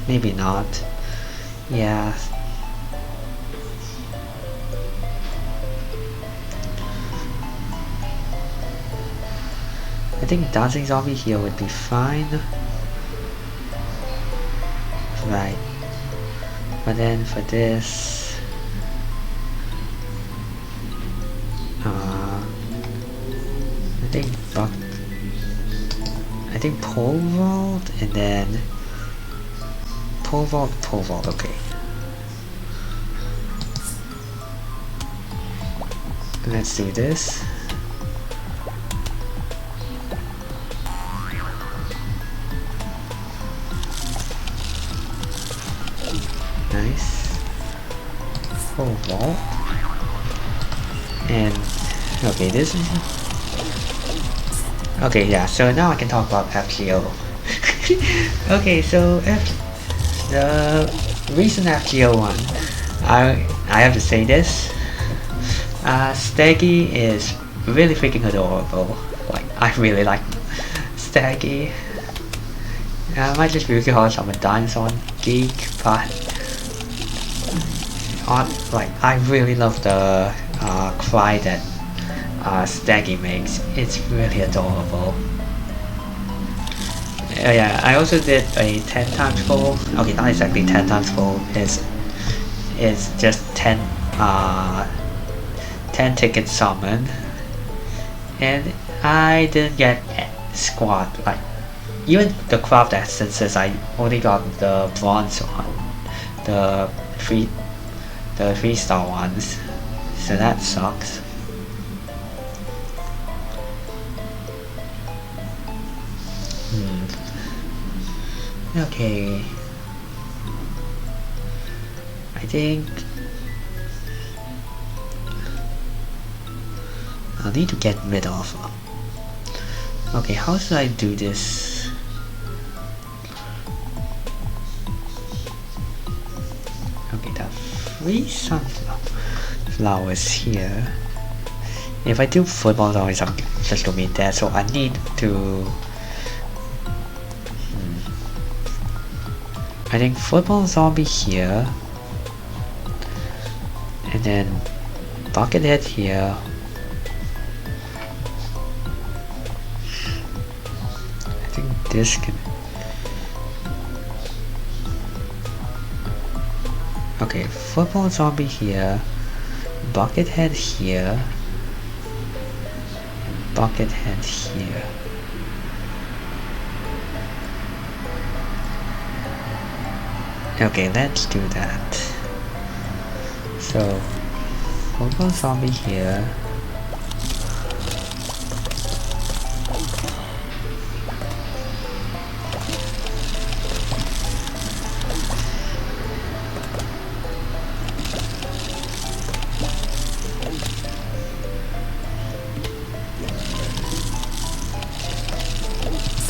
maybe not. Yeah. I think dancing zombie here would be fine. Right. But then for this, I think pole vault and then pole vault, okay. Let's do this. Nice. Pole vault. And okay, this is okay, yeah, so now I can talk about FGO. Okay, so the recent FGO one, I have to say this. Staggy is really freaking adorable. Like, I really like Staggy. I might just be because I'm a dinosaur geek, but like, I really love the cry that Staggy makes. It's really adorable. Yeah, I also did a 10 times full. Okay, not exactly 10 times full. It's just 10 ticket summon, and I didn't get squad. Like, even the craft essences, I only got the bronze one, the 3-star ones. So that sucks. Okay, I think I'll need to get rid of. Okay, how should I do this? Okay, the 3 sunflowers here. If I do football zombies, I'm just gonna be dead, so I need to. I think football zombie here, and then buckethead here. I think this can. Okay, football zombie here, buckethead here, buckethead here. Okay, let's do that. So, football zombie here.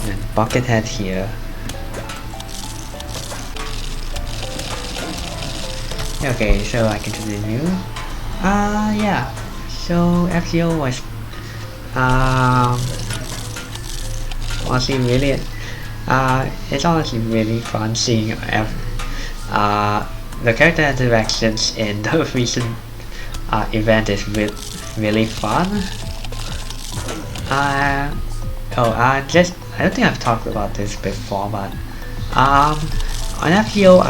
And buckethead here. Okay, so I can continue. Yeah. So FGO was honestly really it's honestly really fun seeing the character interactions in the recent event is really fun. I don't think I've talked about this before, but on FGO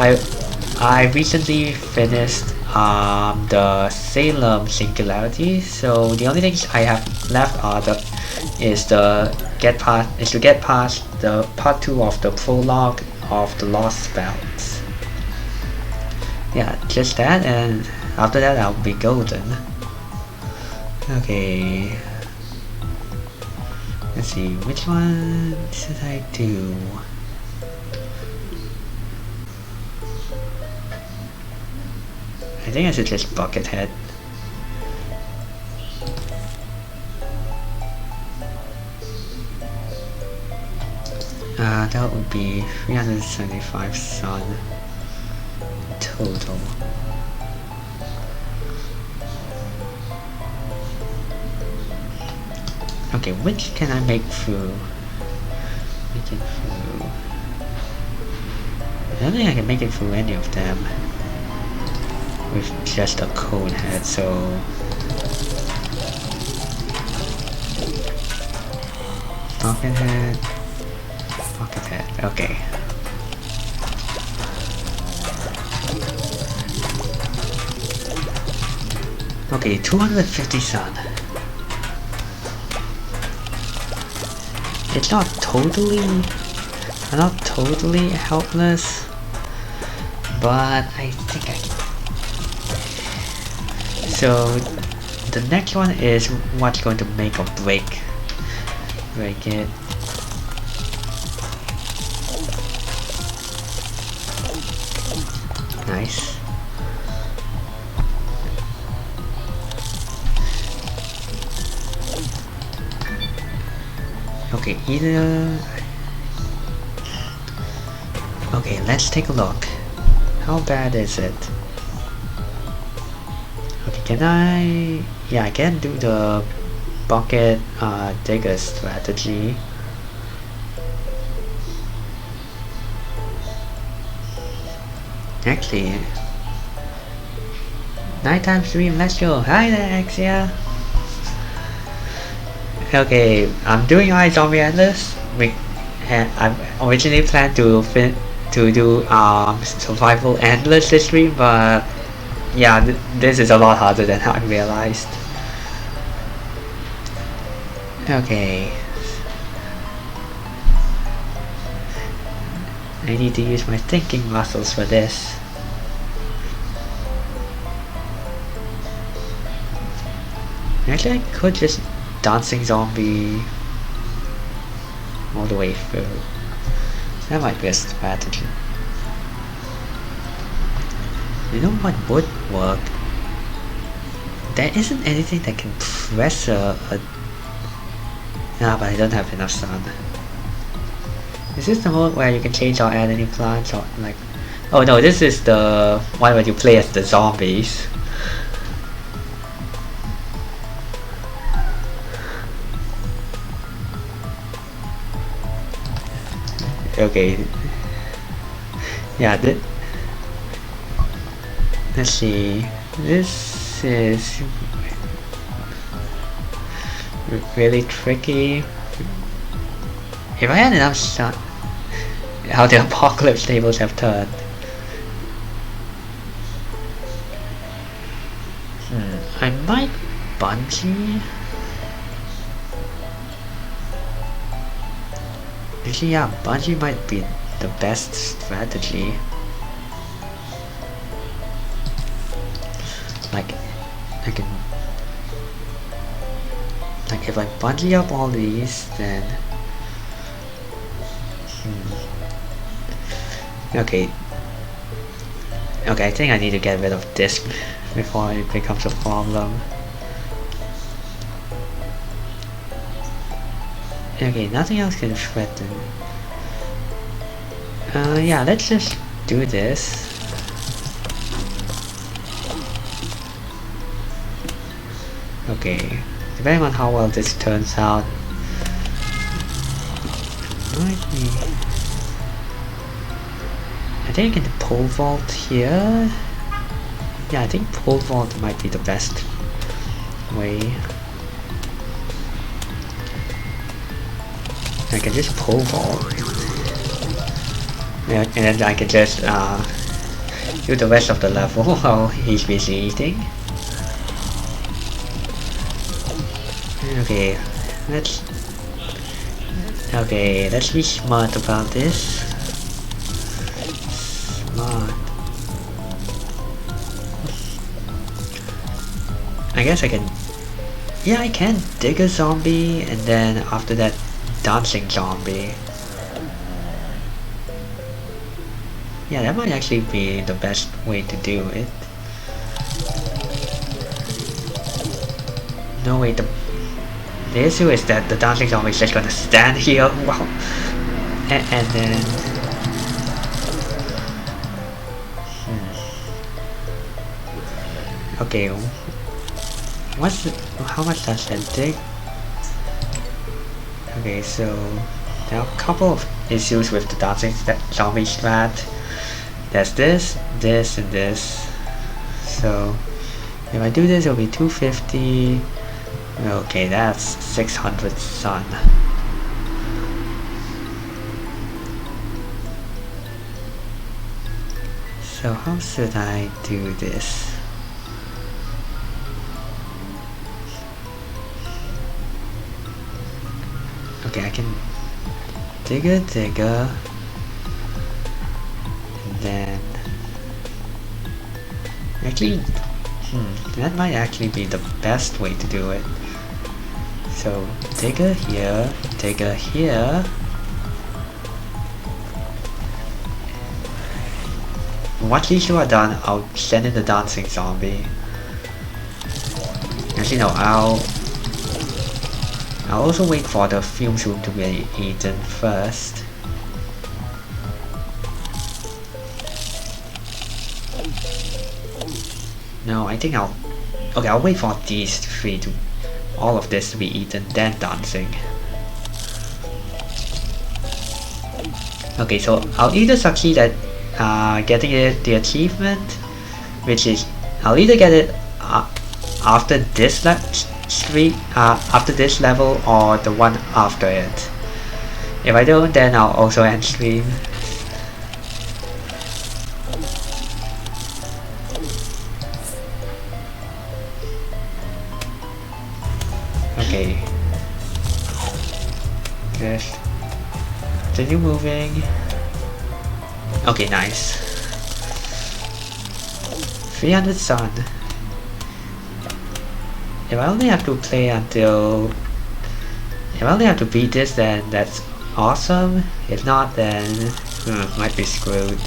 I recently finished the Salem Singularity, so the only things I have left are to get past the part 2 of the prologue of the Lost Spells. Yeah, just that, and after that I'll be golden. Okay, let's see, which one should I do? I think I should just bucket head. That would be 375 sun total. Okay, which can I make through? Make it through. I don't think I can make it through any of them with just a cone head, so pocket head, okay. Okay, 250 sun. It's not totally helpless, but I think I can. So the next one is what's going to make or break it. Nice. Okay, okay, let's take a look. How bad is it? Okay, can I... Yeah, I can do the bucket digger strategy. Actually, 9 stream, let's go. Hi there, Axia. Okay, I'm doing iZombie Endless. I originally planned to do survival endless this stream, but yeah, this is a lot harder than I realized. Okay, I need to use my thinking muscles for this. Actually, I could just dancing zombie all the way through. That might be a strategy. You know what would work? There isn't anything that can press Nah, but I don't have enough sun. Is this the mode where you can change or add any plants or like... Oh no, this is the one where you play as the zombies. Okay. Yeah, let's see. This is really tricky. If I had enough sun, how the apocalypse tables have turned. I might bungee. Actually, yeah, bungee might be the best strategy. Like, I can... Like, if I bungee up all these, then... Okay. Okay, I think I need to get rid of this before it becomes a problem. Okay, nothing else can threaten. Yeah, let's just do this. Okay, depending on how well this turns out, might be... I think I can pole vault here. Yeah, I think pole vault might be the best way. I can just pole vault. Yeah, and then I can just do the rest of the level while he's busy eating. Okay, let's be smart about this. Smart. I guess I can... Yeah, I can dig a zombie and then after that dancing zombie. Yeah, that might actually be the best way to do it. No wait, the issue is that the dancing zombie is just gonna stand here. Wow. And then okay, how much does that take? Okay, so there are a couple of issues with the dancing zombie strat. There's this, and this. So if I do this, it'll be 250. Okay, that's 600 sun. So how should I do this? Okay, I can digger, and then actually, that might actually be the best way to do it. So digger here, Once these two are done, I'll send in the dancing zombie. Actually no, I'll also wait for the fumes room to be eaten first. No, I think I'll wait for these three to all of this to be eaten, then dancing. Okay, so I'll either succeed at getting the achievement, which is I'll either get it after this after this level or the one after it. If I don't, then I'll also end stream. Okay. Just continue moving. Okay, nice. 300 sun. If I only have to play until... If I only have to beat this, then that's awesome. If not, then... might be screwed.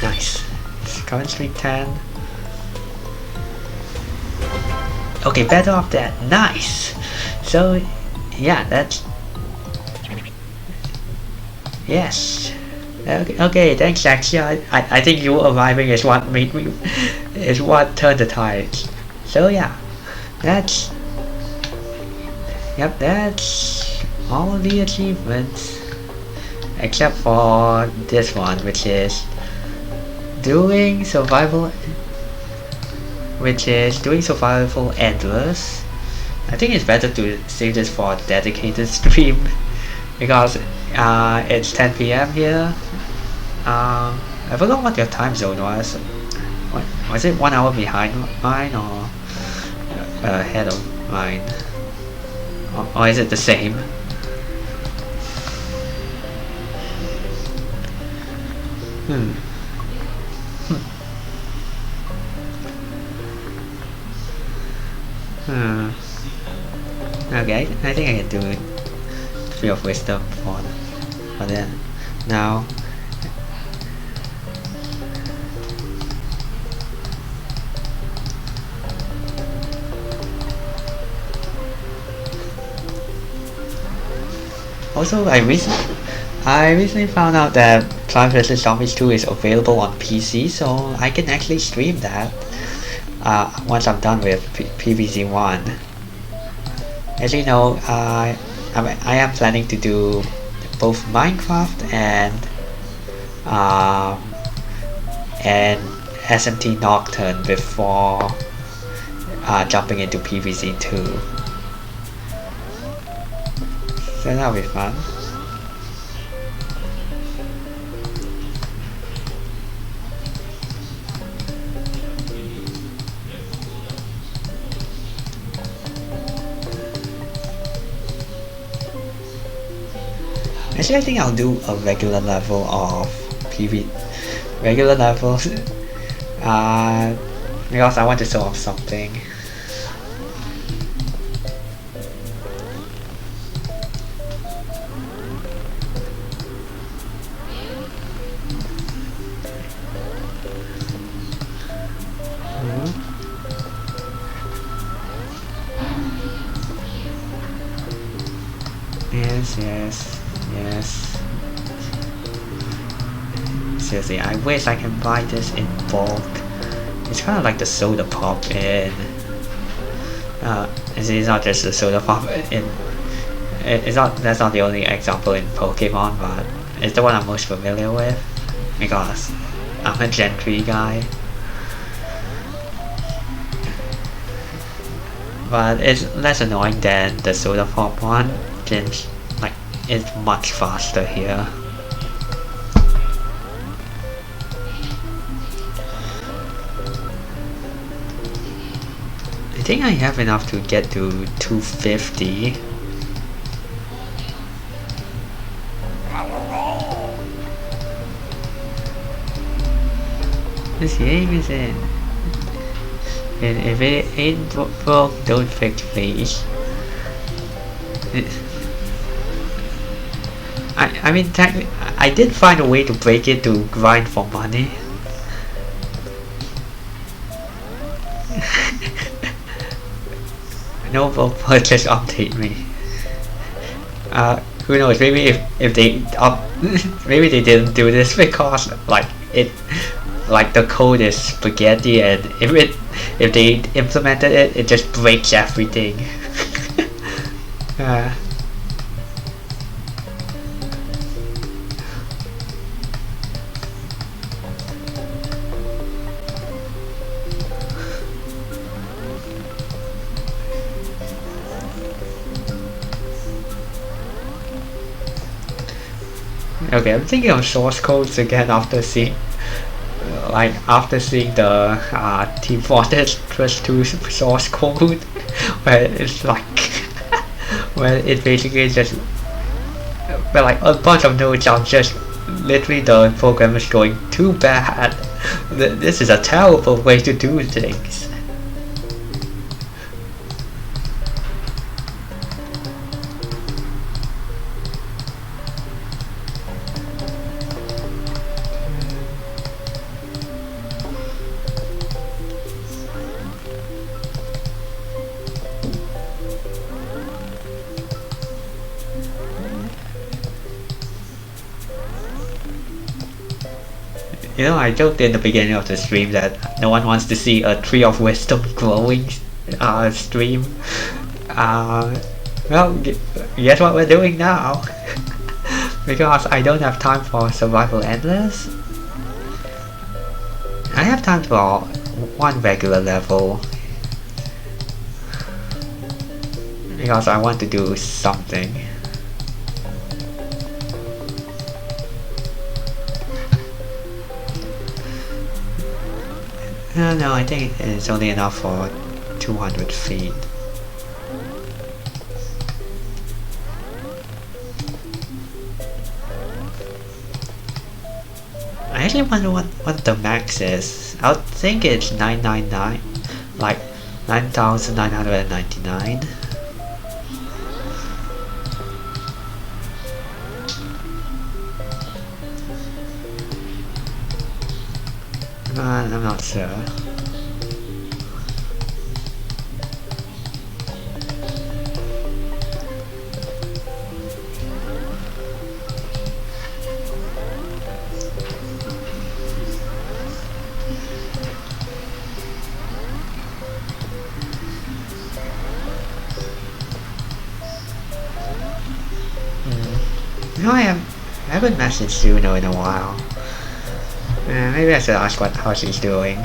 Nice. Current streak 10. Okay, better off that. Nice! So, yeah, that's... Yes! Okay, thanks Axia. I think you arriving is what made me... is what turned the tides. So yeah, that's... Yep, that's all of the achievements. Except for this one, which is... doing survival endless. I think it's better to save this for a dedicated stream because it's 10 PM here. I forgot what your time zone was. Was it 1 hour behind mine or ahead of mine? Or is it the same? Okay, I think I can do it. Tree of Wisdom for that. Now, also I recently found out that Plants vs Zombies 2 is available on PC, so I can actually stream that once I'm done with PvZ 1. As you know, I am planning to do both Minecraft and SMT Nocturne before jumping into PvZ 2. So that'll be fun. Actually, I think I'll do a regular level of regular levels because I want to show off something. Yes, yes, yes. Seriously, I wish I can buy this in bulk. It's kind of like the soda pop in. It's not just the soda pop in. It's not. That's not the only example in Pokemon, but it's the one I'm most familiar with because I'm a Gen 3 guy. But it's less annoying than the soda pop one, since like it's much faster here. I think I have enough to get to 250. This game is in. And if it ain't broke, don't fix, please. I mean, technically, I did find a way to break it to grind for money. No will just update me. Who knows? Maybe if they maybe they didn't do this because like the code is spaghetti, and if they implemented it, it just breaks everything. Okay, I'm thinking of source codes again after seeing the Team Fortress Plus 2 source code, where it's like where it basically just where like a bunch of nodes are just literally the program is going too bad. This is a terrible way to do things. You know, I joked in the beginning of the stream that no one wants to see a Tree of Wisdom glowing stream. Well, guess what we're doing now? Because I don't have time for Survival Endless. I have time for one regular level. Because I want to do something. No, I think it's only enough for 200 feet. I actually wonder what the max is. I would think it's 999, like 9,999. I'm not sure. No, I haven't messaged Juno in a while. Maybe I should ask how she's doing.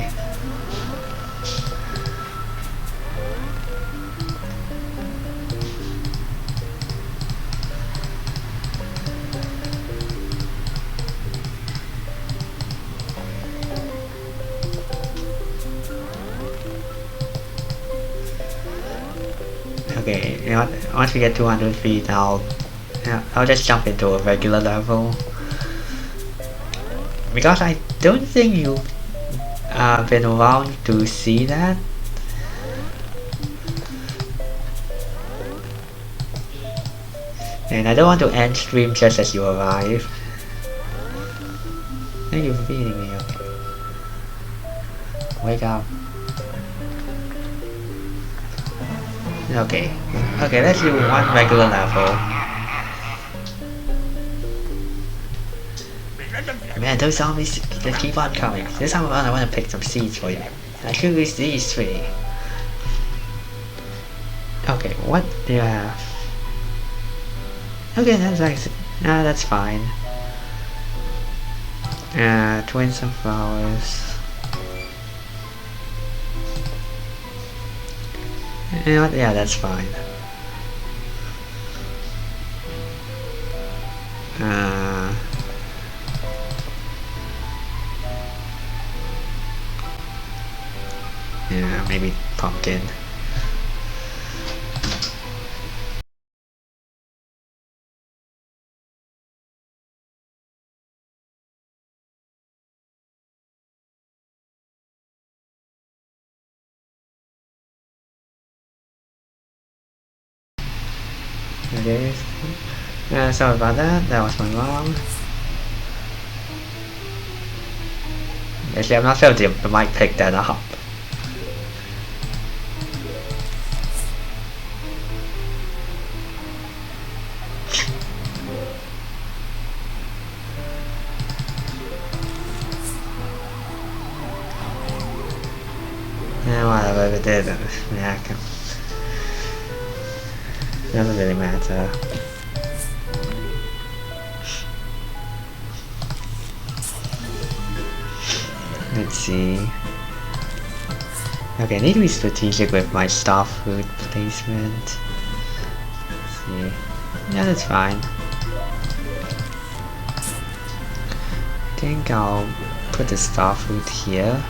Okay, you know what? Once we get 200 feet, I'll just jump into a regular level. Because I don't think you've been around to see that. And I don't want to end stream just as you arrive. Thank you for feeding me, okay. Wake up. Okay. Okay, let's do one regular level. Man, those zombies just keep on coming. This time around I want to pick some seeds for you. I could use these three. Okay, what do you have? Okay, that's actually... Nah, that's fine. Twin sunflowers. You know what? Yeah, that's fine. Yeah, maybe pumpkin. Okay. Sorry about that. That was my mom. Actually, I'm not sure if the mic picked that up. Yeah, whatever it did. Yeah, doesn't really matter. Let's see. Okay, I need to be strategic with my star fruit placement. Let's see. Yeah, that's fine. I think I'll put the star fruit here.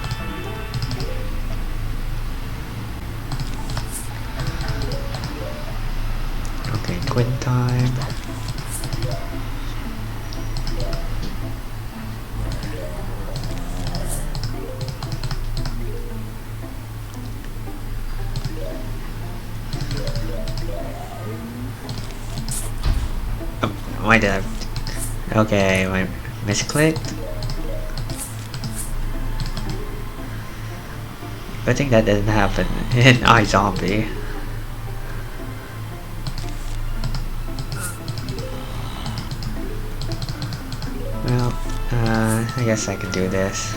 Okay, twin time. Why did I... Okay, I misclicked. I think that didn't happen in iZombie. Well, I guess I can do this.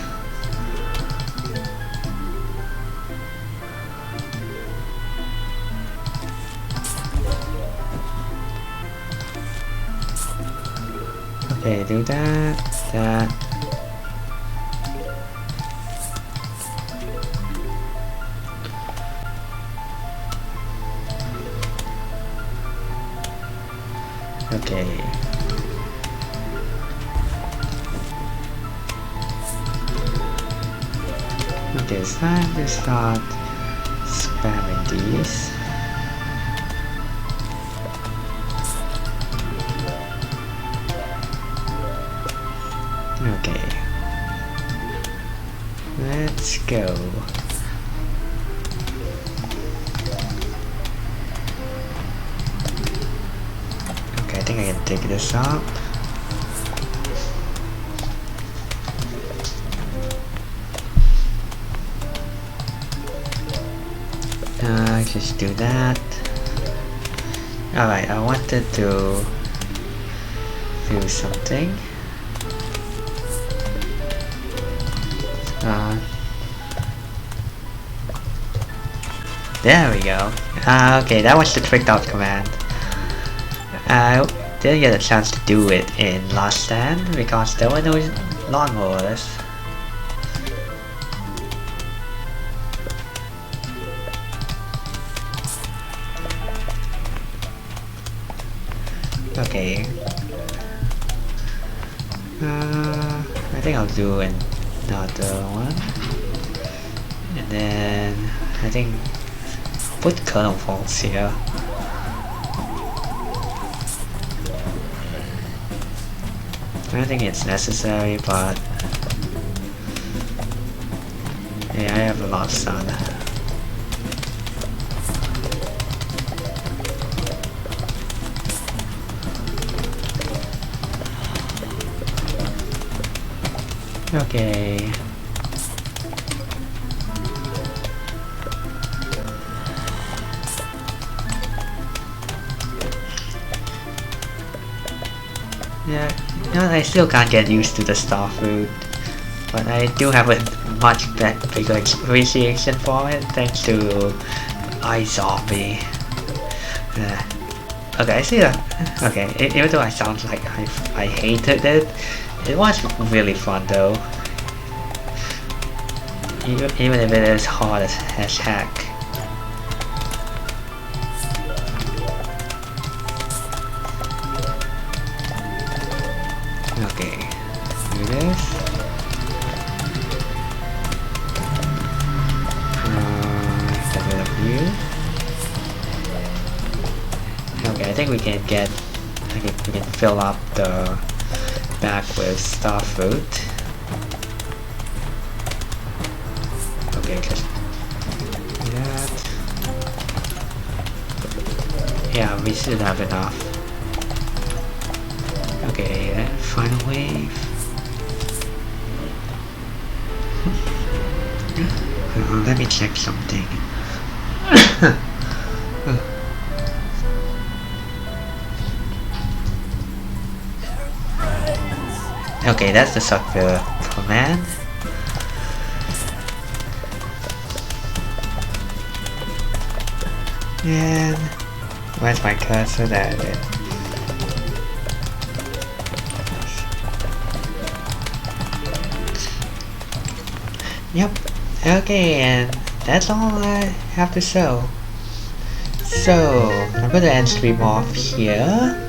Okay, do that. Okay. Okay, it's time to start spamming these. Okay. Let's go. Okay, I think I can take this up. Just do that. Alright, I wanted to do something. There we go. Okay, that was the tricked out command. I didn't get a chance to do it in Last Stand because there were no lawnmowers. Okay. I think I'll do another one. And then I think put kernel faults here. I don't think it's necessary, but yeah, I have a lot of sun. Okay. know, I still can't get used to the star food, but I do have a much bigger appreciation for it thanks to iZombie. Okay, I see that. Okay, even though I sound like I hated it, it was really fun though. Even if it is hard as heck. Okay, do this. Get rid of you. Okay, I think we can get. We can fill up the bag with star fruit. Okay, just do that. Yeah, we should have enough. Okay, then final wave. Let me check something. Okay, that's the software command. And where's my cursor? There it is. Yep. Okay, and that's all I have to show. So I'm gonna end stream off here.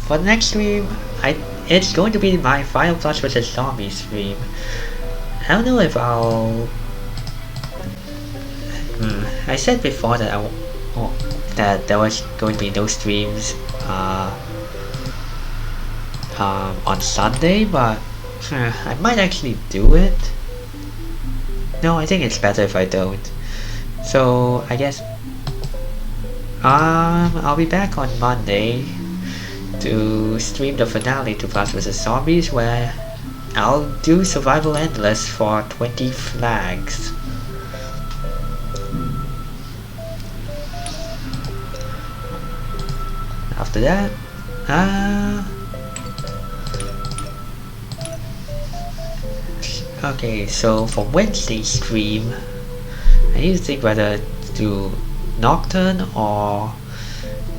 For the next stream, it's going to be my Final Plants vs Zombies stream. I don't know if I'll. I said before that that there was going to be no streams on Sunday, but I might actually do it. No, I think it's better if I don't. So I guess I'll be back on Monday to stream the finale to Plants vs Zombies, where I'll do Survival Endless for 20 flags. After that, okay, so for Wednesday stream, I need to think whether to do Nocturne or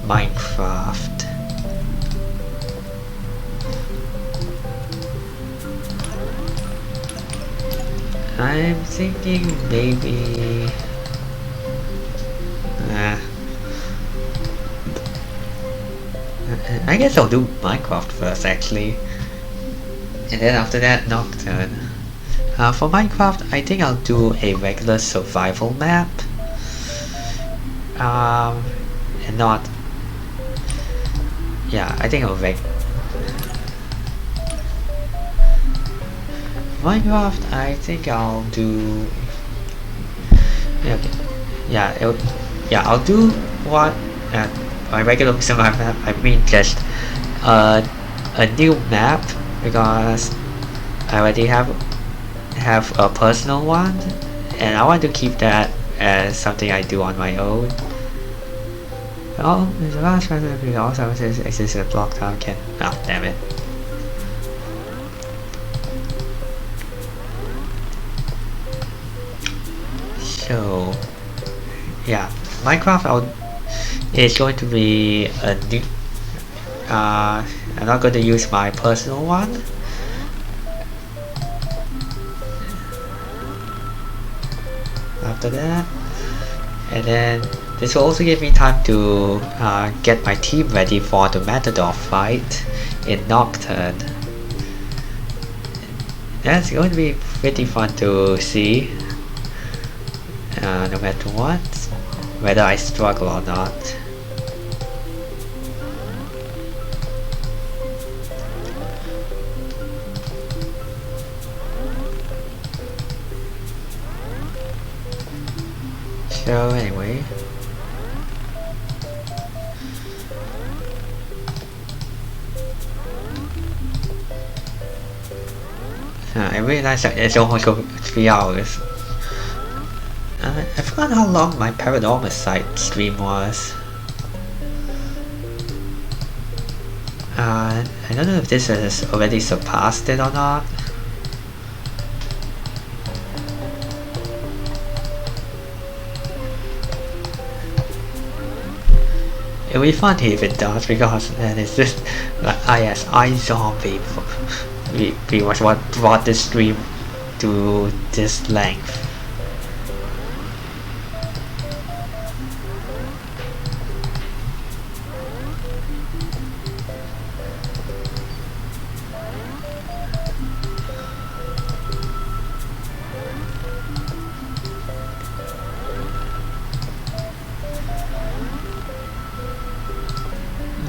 Minecraft. I'm thinking maybe I guess I'll do Minecraft first actually, and then after that Nocturne. For Minecraft, I think I'll do a regular survival map, and not. Yeah, I think I'll Minecraft. I think I'll do. I'll do what my regular survival map. I mean just a new map, because I already have a personal one, and I want to keep that as something I do on my own. Oh, there's a last one that also exists in block time can. Oh, damn it. So, yeah, Minecraft is going to be a new. I'm not going to use my personal one. After that, and then this will also give me time to get my team ready for the Matador fight in Nocturne. That's going to be pretty fun to see, no matter what, whether I struggle or not. So anyway, I realized that it's almost 3 hours. I forgot how long my Paranormal site stream was. I don't know if this has already surpassed it or not. It'll be fun if it does, because then it's just like, yes, iZombie. We was what brought this stream to this length.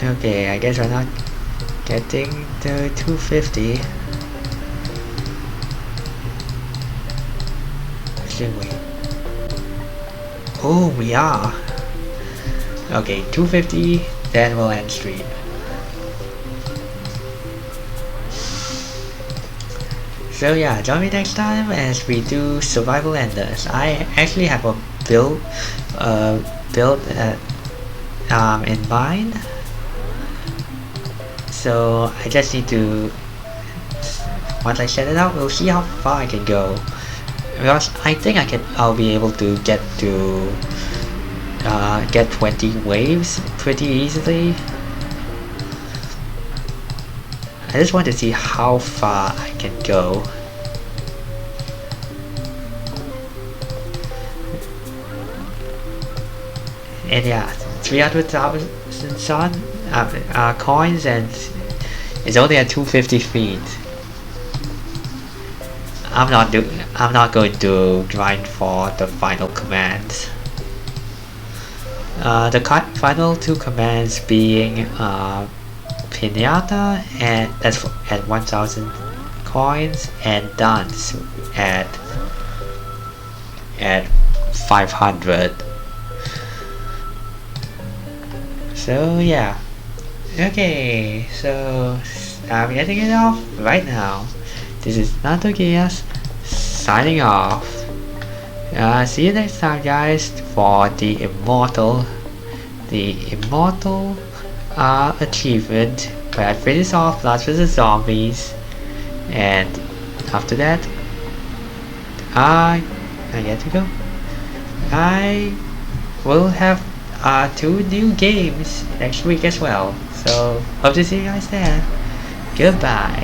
Okay, I guess we're not getting the 250. Should we? Oh, we are. Okay, 250, then we'll end stream. So yeah, join me next time as we do survival enders. I actually have a build in mind. So I just need to, once I set it up, we'll see how far I can go. Because I think I'll be able to get 20 waves pretty easily. I just want to see how far I can go. And yeah, 300,000 sun coins, and it's only at 250 feet. I'm not going to grind for the final commands. The final two commands being Pinata, and that's at 1,000 coins, and Dance at 500. So yeah. Okay, so I'm getting it off right now. This is Nantogeas signing off. See you next time, guys, for the immortal achievement where I finish off Plants vs Zombies, and after that I get to go. I will have 2 new games next week as well. So hope to see you guys there. Goodbye.